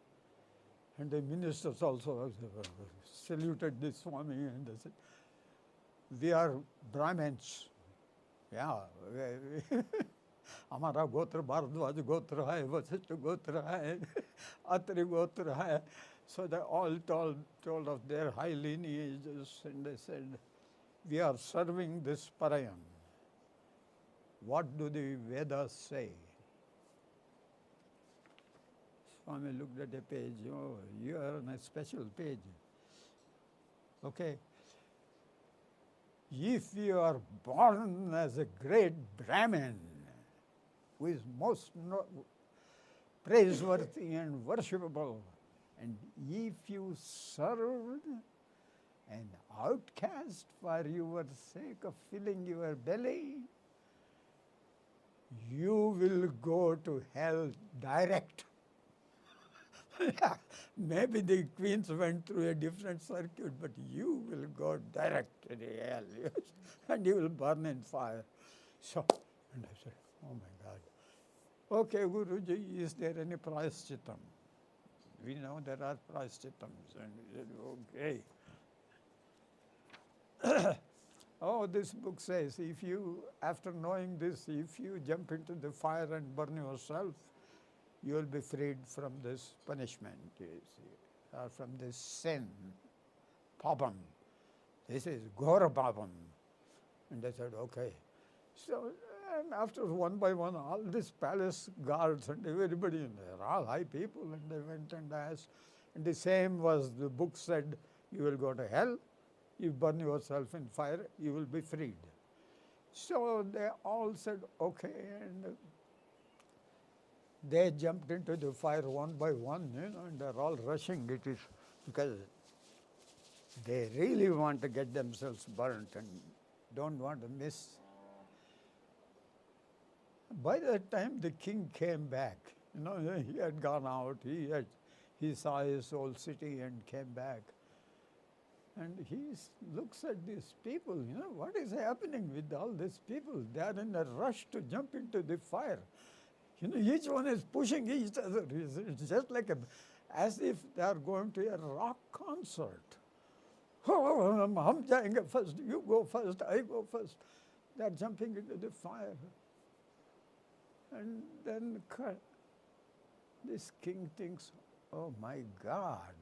And the ministers also saluted the Swami and they said, we are Brahmins. Yeah. हमारा गोत्र भारद्वाज गोत्र है, वशिष्ठ गोत्र है, अत्रि गोत्र है. So they all told of their high lineages, and they said, we are serving this Parayan. What do the Vedas say? Swami looked at a page. Oh, you are on a special page. Okay. If you are born as a great Brahmin, who is most praiseworthy and worshipable, and if you served an outcast for your sake of filling your belly, you will go to hell direct. Maybe the queens went through a different circuit, but you will go direct to the hell, and you will burn in fire. So, and I said, oh my God. Okay, Guruji, is there any prayaschitam? We know there are prayaschittams. And we said, okay. Oh, this book says, if you, after knowing this, if you jump into the fire and burn yourself, you will be freed from this punishment, you see, or from this sin, papam. This is ghora papam. And they said, okay. So, and after one by one, all these palace guards and everybody in there, all high people, and they went and asked. And the same was, the book said, you will go to hell, you burn yourself in fire, you will be freed. So they all said, okay, and they jumped into the fire one by one, and they're all rushing. It is because they really want to get themselves burnt and don't want to miss. By that time, the king came back. He had gone out. He saw his old city and came back. And he looks at these people. What is happening with all these people? They are in a rush to jump into the fire. Each one is pushing each other. It's just like as if they are going to a rock concert. Oh, hum jayenge first, you go first, I go first. They are jumping into the fire. And then this king thinks, oh my God,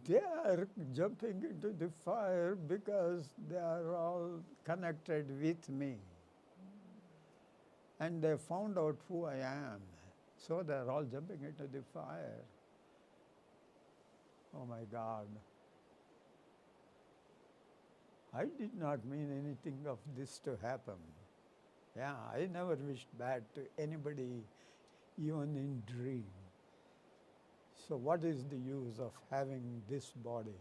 they are jumping into the fire because they are all connected with me. And they found out who I am. So they are all jumping into the fire. Oh my God. I did not mean anything of this to happen. Yeah, I never wished bad to anybody, even in dream. So what is the use of having this body?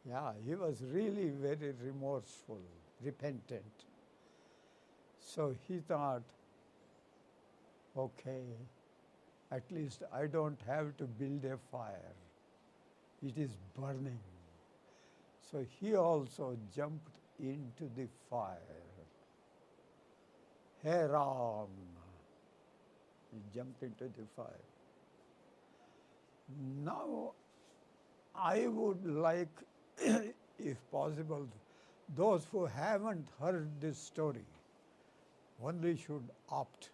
Yeah, he was really very remorseful, repentant. So he thought, okay, at least I don't have to build a fire. It is burning. So he also jumped into the fire. Hey Ram, he jumped into the fire. Now, I would like, if possible, those who haven't heard this story, only should opt.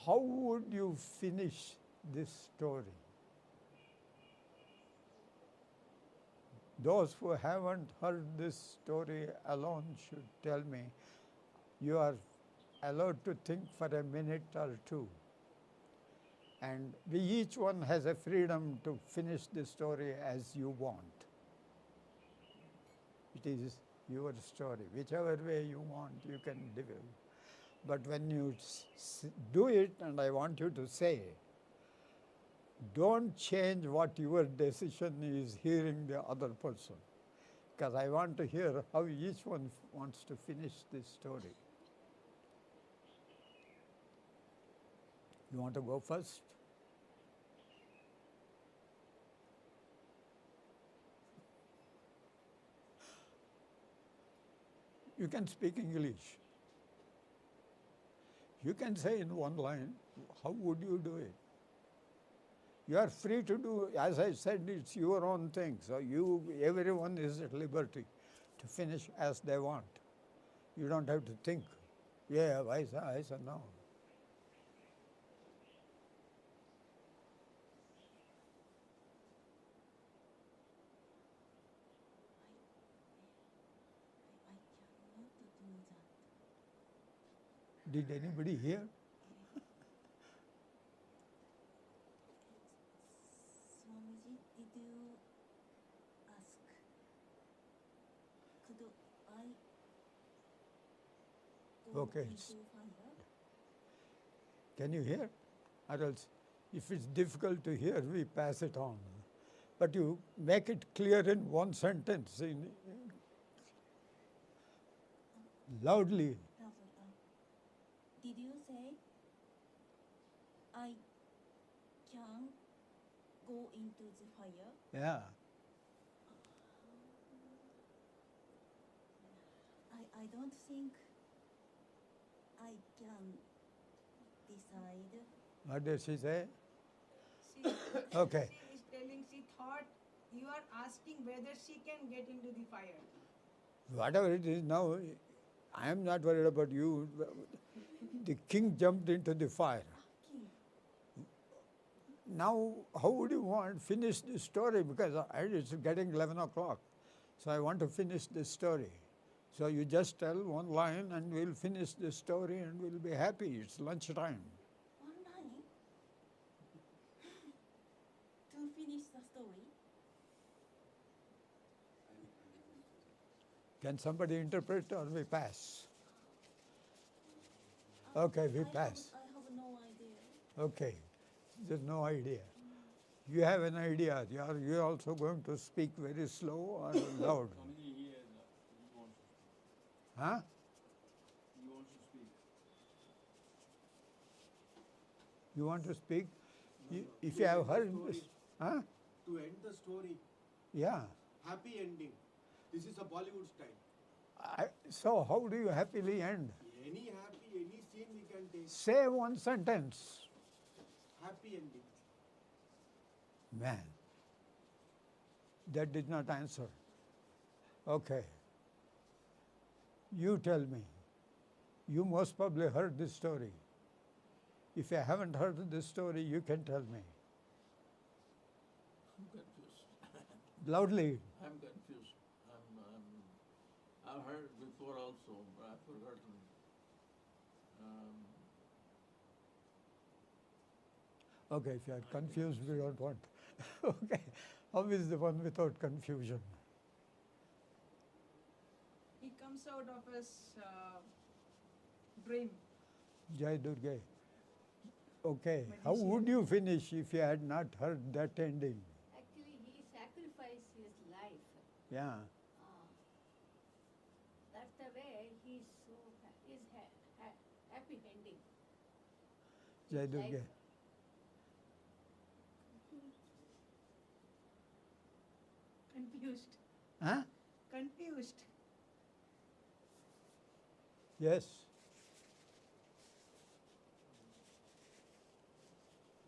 How would you finish this story? Those who haven't heard this story alone should tell me. You are allowed to think for a minute or two. And we each one has a freedom to finish the story as you want. It is your story. Whichever way you want, you can develop. But when you do it, and I want you to say, don't change what your decision is hearing the other person. Because I want to hear how each one wants to finish this story. You want to go first? You can speak English. You can say in one line, how would you do it? You are free to do, as I said, it's your own thing. So everyone is at liberty to finish as they want. You don't have to think, yeah, I said no. Did anybody hear? Swamiji, did you ask, could I go Okay. into fire? Can you hear? Or else, if it's difficult to hear, we pass it on. But you make it clear in one sentence, loudly. Did you say, I can go into the fire? Yeah. I don't think I can decide. What did she say? She, Okay. she is telling, she thought you are asking whether she can get into the fire. Whatever it is now, I am not worried about you. The king jumped into the fire. King. Now, how would you want to finish the story? Because it's getting 11 o'clock. So I want to finish this story. So you just tell one line and we'll finish the story and we'll be happy. It's lunchtime. One line to finish the story. Can somebody interpret or we pass? Okay, we pass. I have no idea. Okay, there's no idea. You have an idea. You're also going to speak very slow or loud? Swamiji, he wants to speak. Huh? He wants to speak. You want to speak? No, If to you have end the heard story. this, huh? To end the story, Yeah. happy ending. This is a Bollywood style. So how do you happily end? Any happy, any scene we can take. Say one sentence. Happy ending. Man, that did not answer. Okay. You tell me. You most probably heard this story. If you haven't heard this story, you can tell me. I'm confused. Loudly. I'm confused. I've heard before also, but I've forgotten. Okay, if you are confused, we don't want. Okay. How is the one without confusion? He comes out of his dream. Jai Durga. Okay. How Magician. would you finish if you had not heard that ending? Actually, he sacrificed his life. Yeah. That's the way he's so happy ending. Jai His Durga. life. Confused. Huh? Confused. Yes.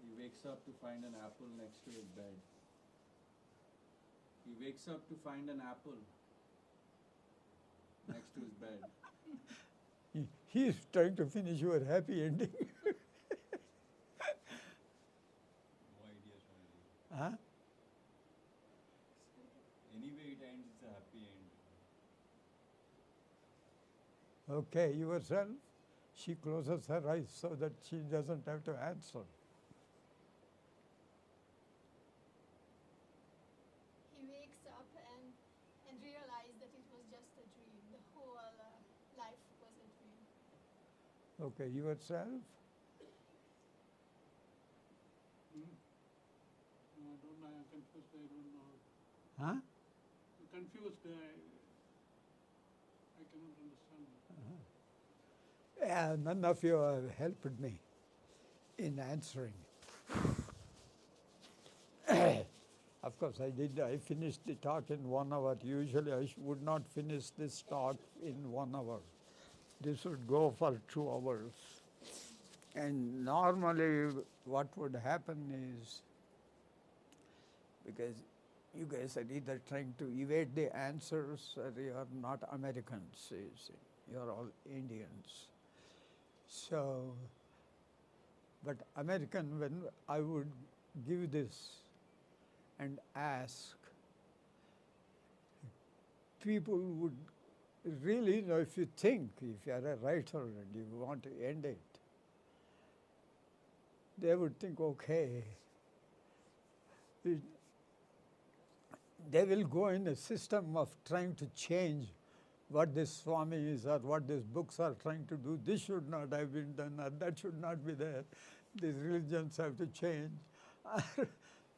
He wakes up to find an apple next to his bed. He wakes up to find an apple next to his bed. He is trying to finish your happy ending. No idea, Swamiji. Huh? Anyway, it ends, it's a happy end. Okay, yourself. She closes her eyes so that she doesn't have to answer. Okay, yourself? I don't know, I'm confused, I don't know. Huh? I'm confused, I cannot understand. Yeah, none of you have helped me in answering. Of course, I finished the talk in 1 hour. Usually I would not finish this talk in 1 hour. This would go for 2 hours. And normally what would happen is, because you guys are either trying to evade the answers or you are not Americans, you see. You are all Indians. So, but American, when I would give this and ask, people would really, if you think, if you are a writer and you want to end it, they would think, okay, they will go in a system of trying to change what this Swami is or what these books are trying to do. This should not have been done, or that should not be there. These religions have to change.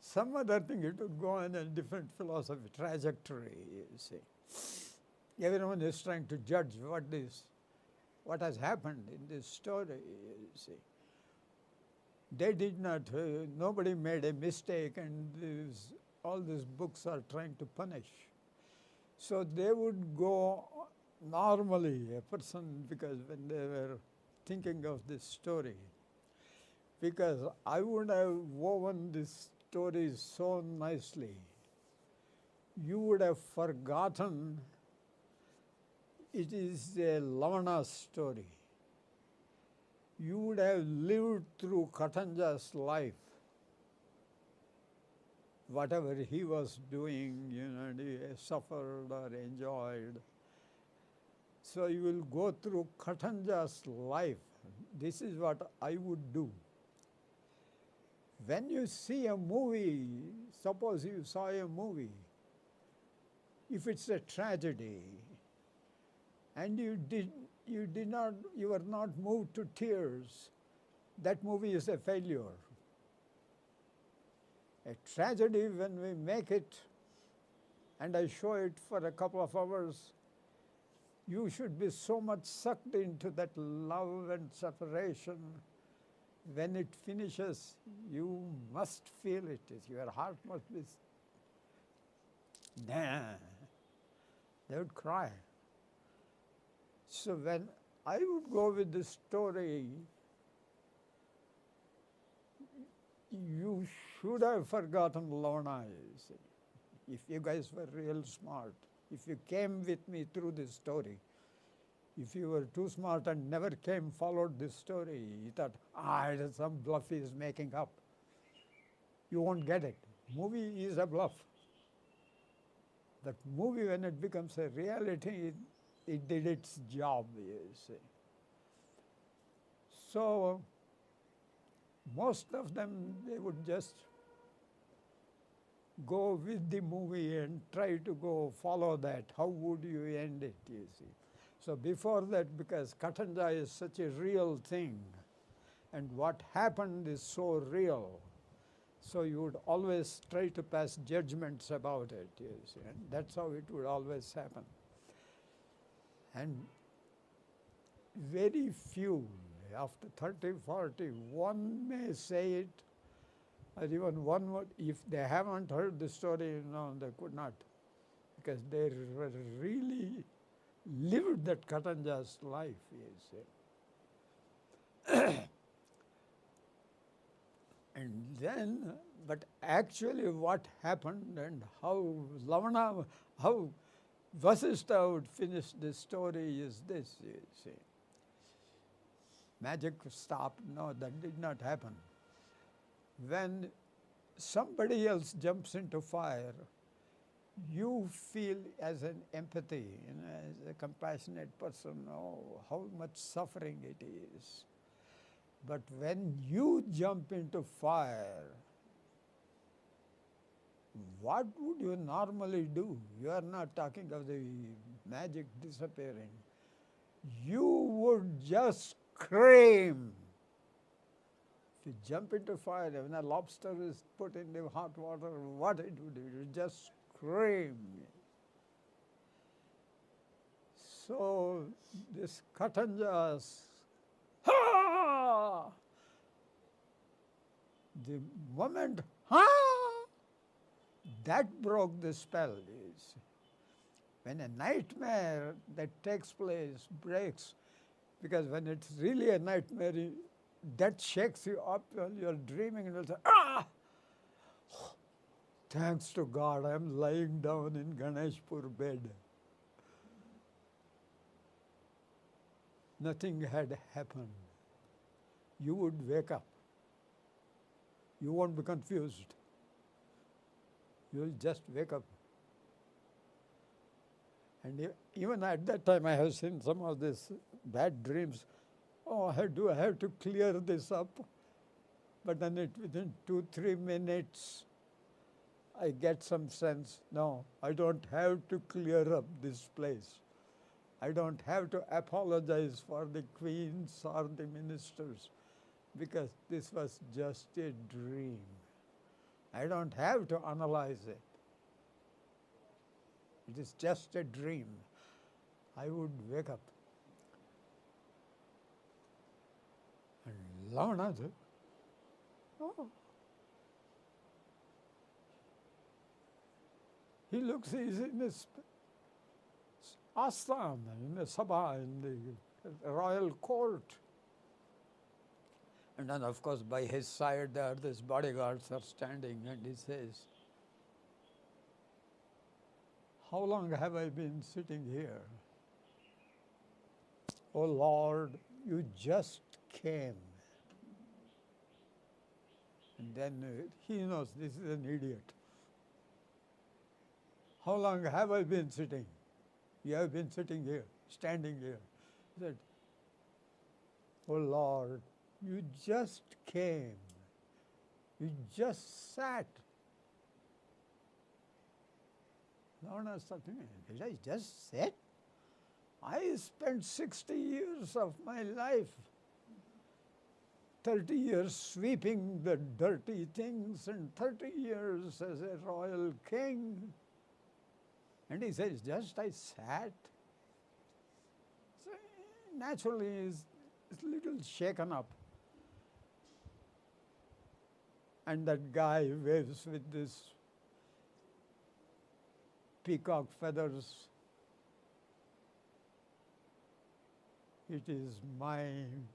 Some other thing, it would go in a different philosophy, trajectory, you see. Everyone is trying to judge what has happened in this story, you see. They did not, nobody made a mistake, and all these books are trying to punish. So they would go normally, a person, because when they were thinking of this story, because I would have woven this story so nicely, you would have forgotten it is a Lavana story. You would have lived through Katanja's life, whatever he was doing, he suffered or enjoyed. So you will go through Katanja's life. This is what I would do. When you see a movie, suppose you saw a movie, if it's a tragedy, and you were not moved to tears, that movie is a failure. A tragedy, when we make it, and I show it for a couple of hours, you should be so much sucked into that love and separation. When it finishes, you must feel it. Your heart must be, nah. They would cry. So when I would go with the story, you should have forgotten Lorna, you see. If you guys were real smart, if you came with me through this story, if you were too smart and never followed this story, you thought, it is some bluff he is making up. You won't get it. Movie is a bluff. That movie, when it becomes a reality, it did its job, you see. So most of them, they would just go with the movie and try to go follow that. How would you end it, you see? So before that, because Katanja is such a real thing, and what happened is so real, so you would always try to pass judgments about it, you see, and that's how it would always happen. And very few, after 30, 40, one may say it, or even one would, if they haven't heard the story, they could not, because they were really lived that Katanja's life, you see. And then, but actually what happened and how Lavana, how Vasishtha would finish this story is this, you see. Magic stopped, no, that did not happen. When somebody else jumps into fire, you feel as an empathy, as a compassionate person, how much suffering it is. But when you jump into fire, what would you normally do? You are not talking of the magic disappearing. You would just scream. If you jump into fire, when a lobster is put in the hot water, what it would do? It would just scream. So this Katanjas, ha! The moment, ha! That broke the spell. When a nightmare that takes place breaks, because when it's really a nightmare, that shakes you up while you're dreaming and you'll say, ah! Thanks to God, I'm lying down in Ganeshpur bed. Nothing had happened. You would wake up. You won't be confused. You'll just wake up. And even at that time, I have seen some of these bad dreams. Oh, do I have to clear this up? But then within 2-3 minutes, I get some sense, no, I don't have to clear up this place. I don't have to apologize for the queens or the ministers, because this was just a dream. I don't have to analyze it. It is just a dream. I would wake up. And Ravana said, oh. He looks, he's in this ashram, in the sabha, in the royal court. And then, of course, by his side there, these bodyguards are standing, and he says, how long have I been sitting here? Oh Lord, you just came. And then he knows this is an idiot. How long have I been sitting? You have been sitting here, standing here. He said, oh Lord, you just came. You just sat. Ravana said, did I just sit? I spent 60 years of my life, 30 years sweeping the dirty things and 30 years as a royal king. And he says, just I sat. So naturally, he's a little shaken up. And that guy waves with this peacock feathers. It is mine.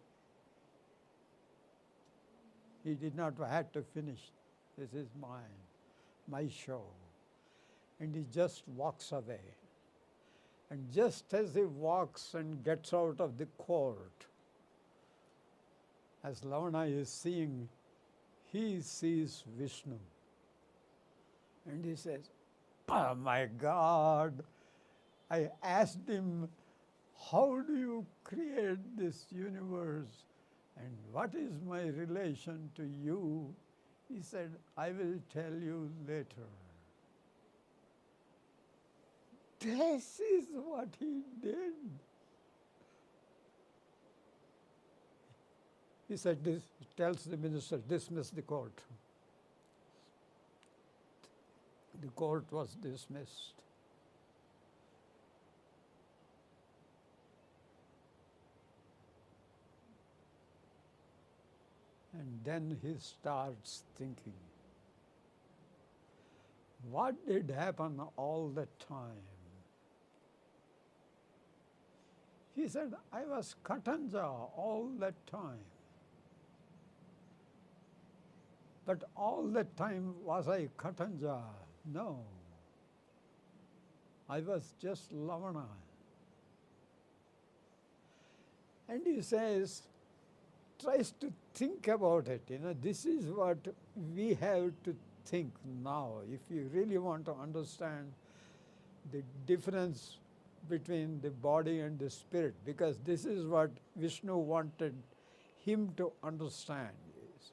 He did not have to finish. This is mine, my show. And he just walks away. And just as he walks and gets out of the court, as Ravana is seeing, he sees Vishnu. And he says, oh my God, I asked him, how do you create this universe? And what is my relation to you? He said, I will tell you later. This is what he did. He said, this tells the minister, dismiss the court. The court was dismissed. And then he starts thinking, what did happen all the time? He said, I was Katanja all that time. But all that time, was I Katanja? No. I was just Ravana. And he says, tries to think about it. This is what we have to think now. If you really want to understand the difference between the body and the spirit, because this is what Vishnu wanted him to understand. Is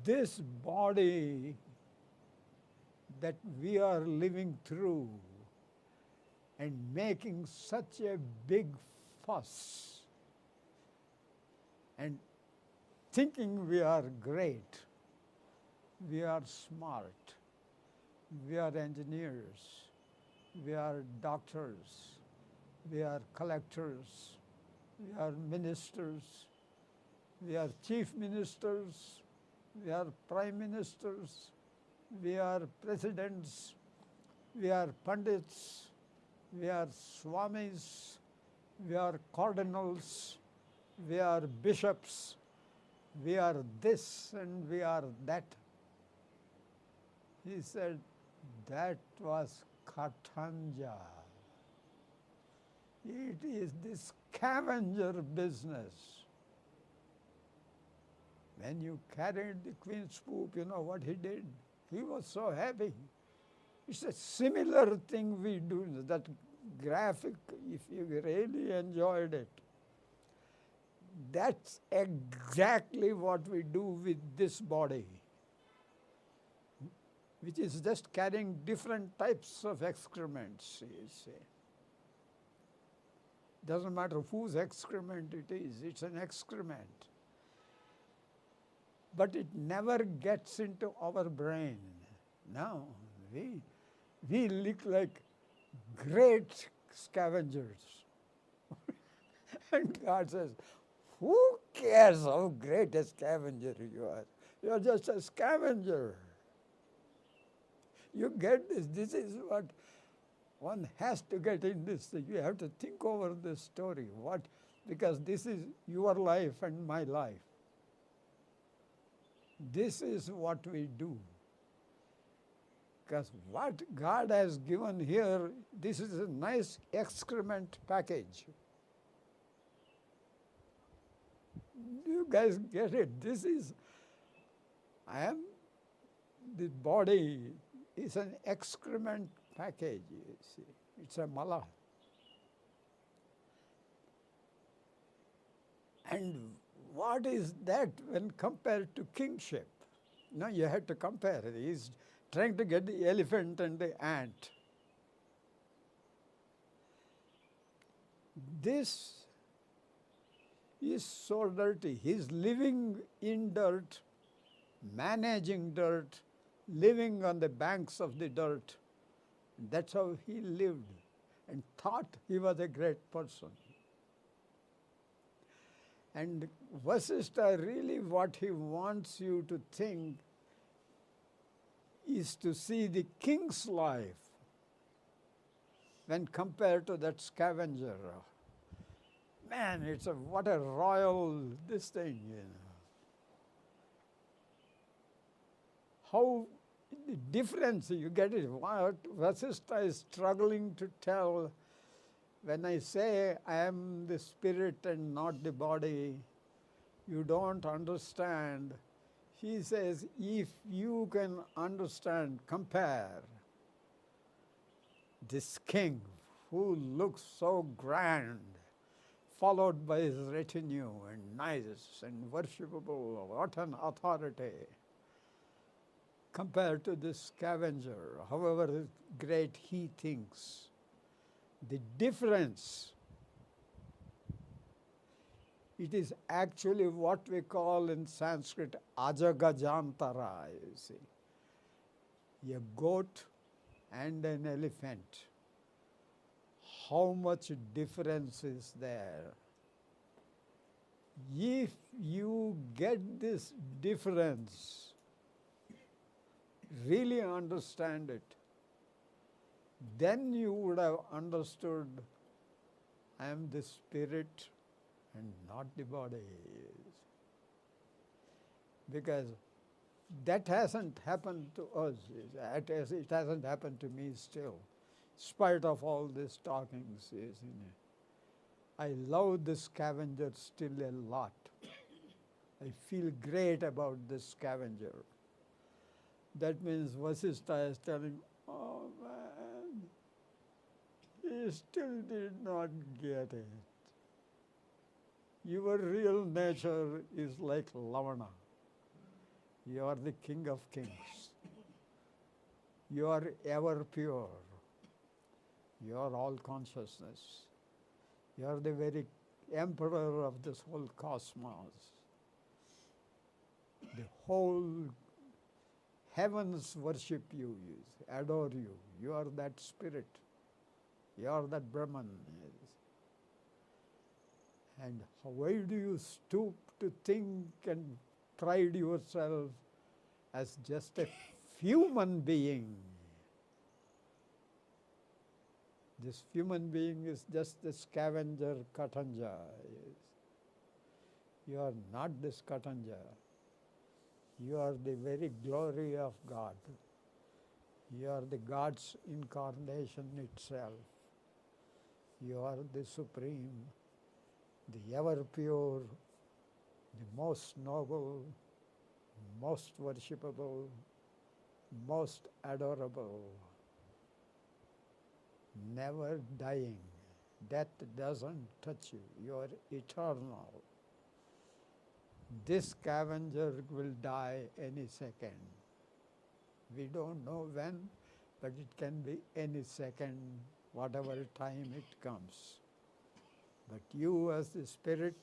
this body that we are living through and making such a big fuss and thinking we are great, we are smart, we are engineers, we are doctors, we are collectors, we are ministers, we are chief ministers, we are prime ministers, we are presidents, we are pandits, we are swamis, we are cardinals, we are bishops, we are this and we are that. He said, that was Katanja. It is this scavenger business. When you carried the Queen's poop, you know what he did? He was so happy. It's a similar thing we do, that graphic, if you really enjoyed it. That's exactly what we do with this body, which is just carrying different types of excrements, you see. Doesn't matter whose excrement it is, it's an excrement. But it never gets into our brain. No, we look like great scavengers. And God says, who cares how great a scavenger you are? You are just a scavenger. You get this. This is what one has to get in this thing. You have to think over this story. Because this is your life and my life. This is what we do. Because what God has given here, this is a nice excrement package. You guys get it? The body is an excrement package, you see. It's a mala. And what is that when compared to kingship? No, you have to compare. He's trying to get the elephant and the ant. This is so dirty. He's living in dirt, managing dirt, living on the banks of the dirt. That's how he lived and thought he was a great person. And Vasishtha, really what he wants you to think is to see the king's life when compared to that scavenger. Man, what a royal this thing, you know. How the difference, you get it, what Vasishtha is struggling to tell. When I say I am the spirit and not the body, you don't understand. He says, if you can understand, compare this king who looks so grand, followed by his retinue and nice and worshipable, what an authority, compared to this scavenger, however great he thinks. The difference, it is actually what we call in Sanskrit ajagajantara, you see. A goat and an elephant. How much difference is there? If you get this difference, really understand it, then you would have understood I am the spirit and not the body. Because that hasn't happened to us. It hasn't happened to me still, in spite of all these talkings. I love the scavenger still a lot. I feel great about this scavenger. That means Vasishtha is telling, oh man, he still did not get it. Your real nature is like Lavana. You are the king of kings. You are ever pure. You are all consciousness. You are the very emperor of this whole cosmos. The whole heavens worship you, adore you. You are that spirit. You are that Brahman. And why do you stoop to think and pride yourself as just a human being? This human being is just the scavenger Katanja. You are not this Katanja. You are the very glory of God. You are the God's incarnation itself. You are the supreme, the ever pure, the most noble, most worshipable, most adorable, never dying. Death doesn't touch you. You are eternal. This scavenger will die any second. We don't know when, but it can be any second, whatever time it comes. But you as the spirit,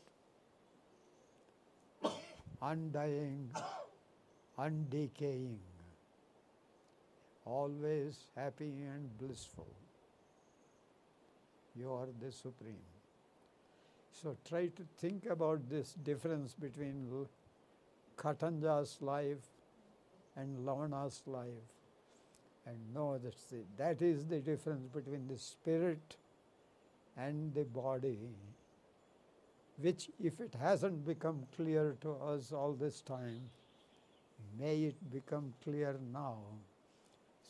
undying, undecaying, always happy and blissful. You are the supreme. So try to think about this difference between Katanja's life and Lavana's life, and know that is the difference between the spirit and the body, which, if it hasn't become clear to us all this time, may it become clear now,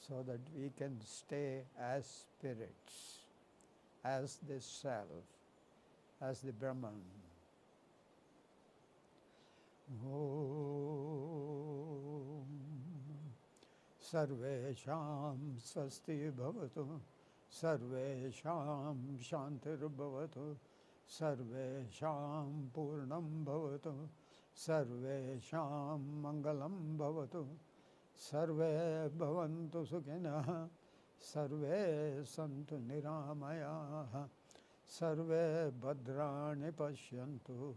so that we can stay as spirits, as the self, as the Brahman. Om Sarvesham Swasti Bhavatu, Sarvesham Shantir Bhavatu, Sarvesham Purnam Bhavatu, Sarvesham Mangalam Bhavatu, Sarve Bhavantu Sukhina, Sarve Santu Niramaya, Sarve Bhadrani Pashyantu,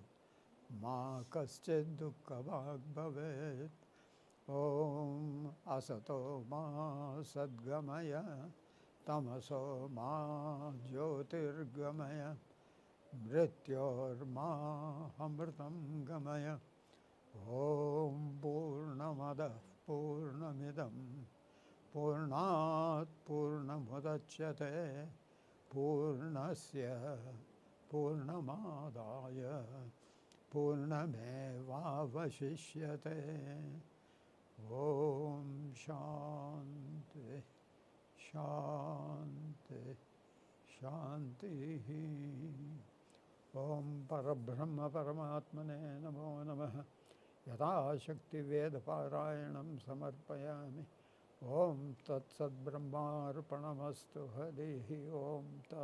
Ma Kaschid Dukkha Bhag Bhavet. Om Asato Ma Sadgamaya, Tamaso Ma Jyotirgamaya, Mrityor Ma Amritam Gamaya. Om Purnamada Purnamidam Purnat Purnamudachyate Purnasya Purnamadaya Purnameva Vashishyate. Om Shanti Shanti Shanti. Om Parabrahma Paramatmane Namo Namaha. Yada Shakti Veda Parayanam Samarpayami. Om Tat Sat Brahmarpanamastu Harihi. Om Tat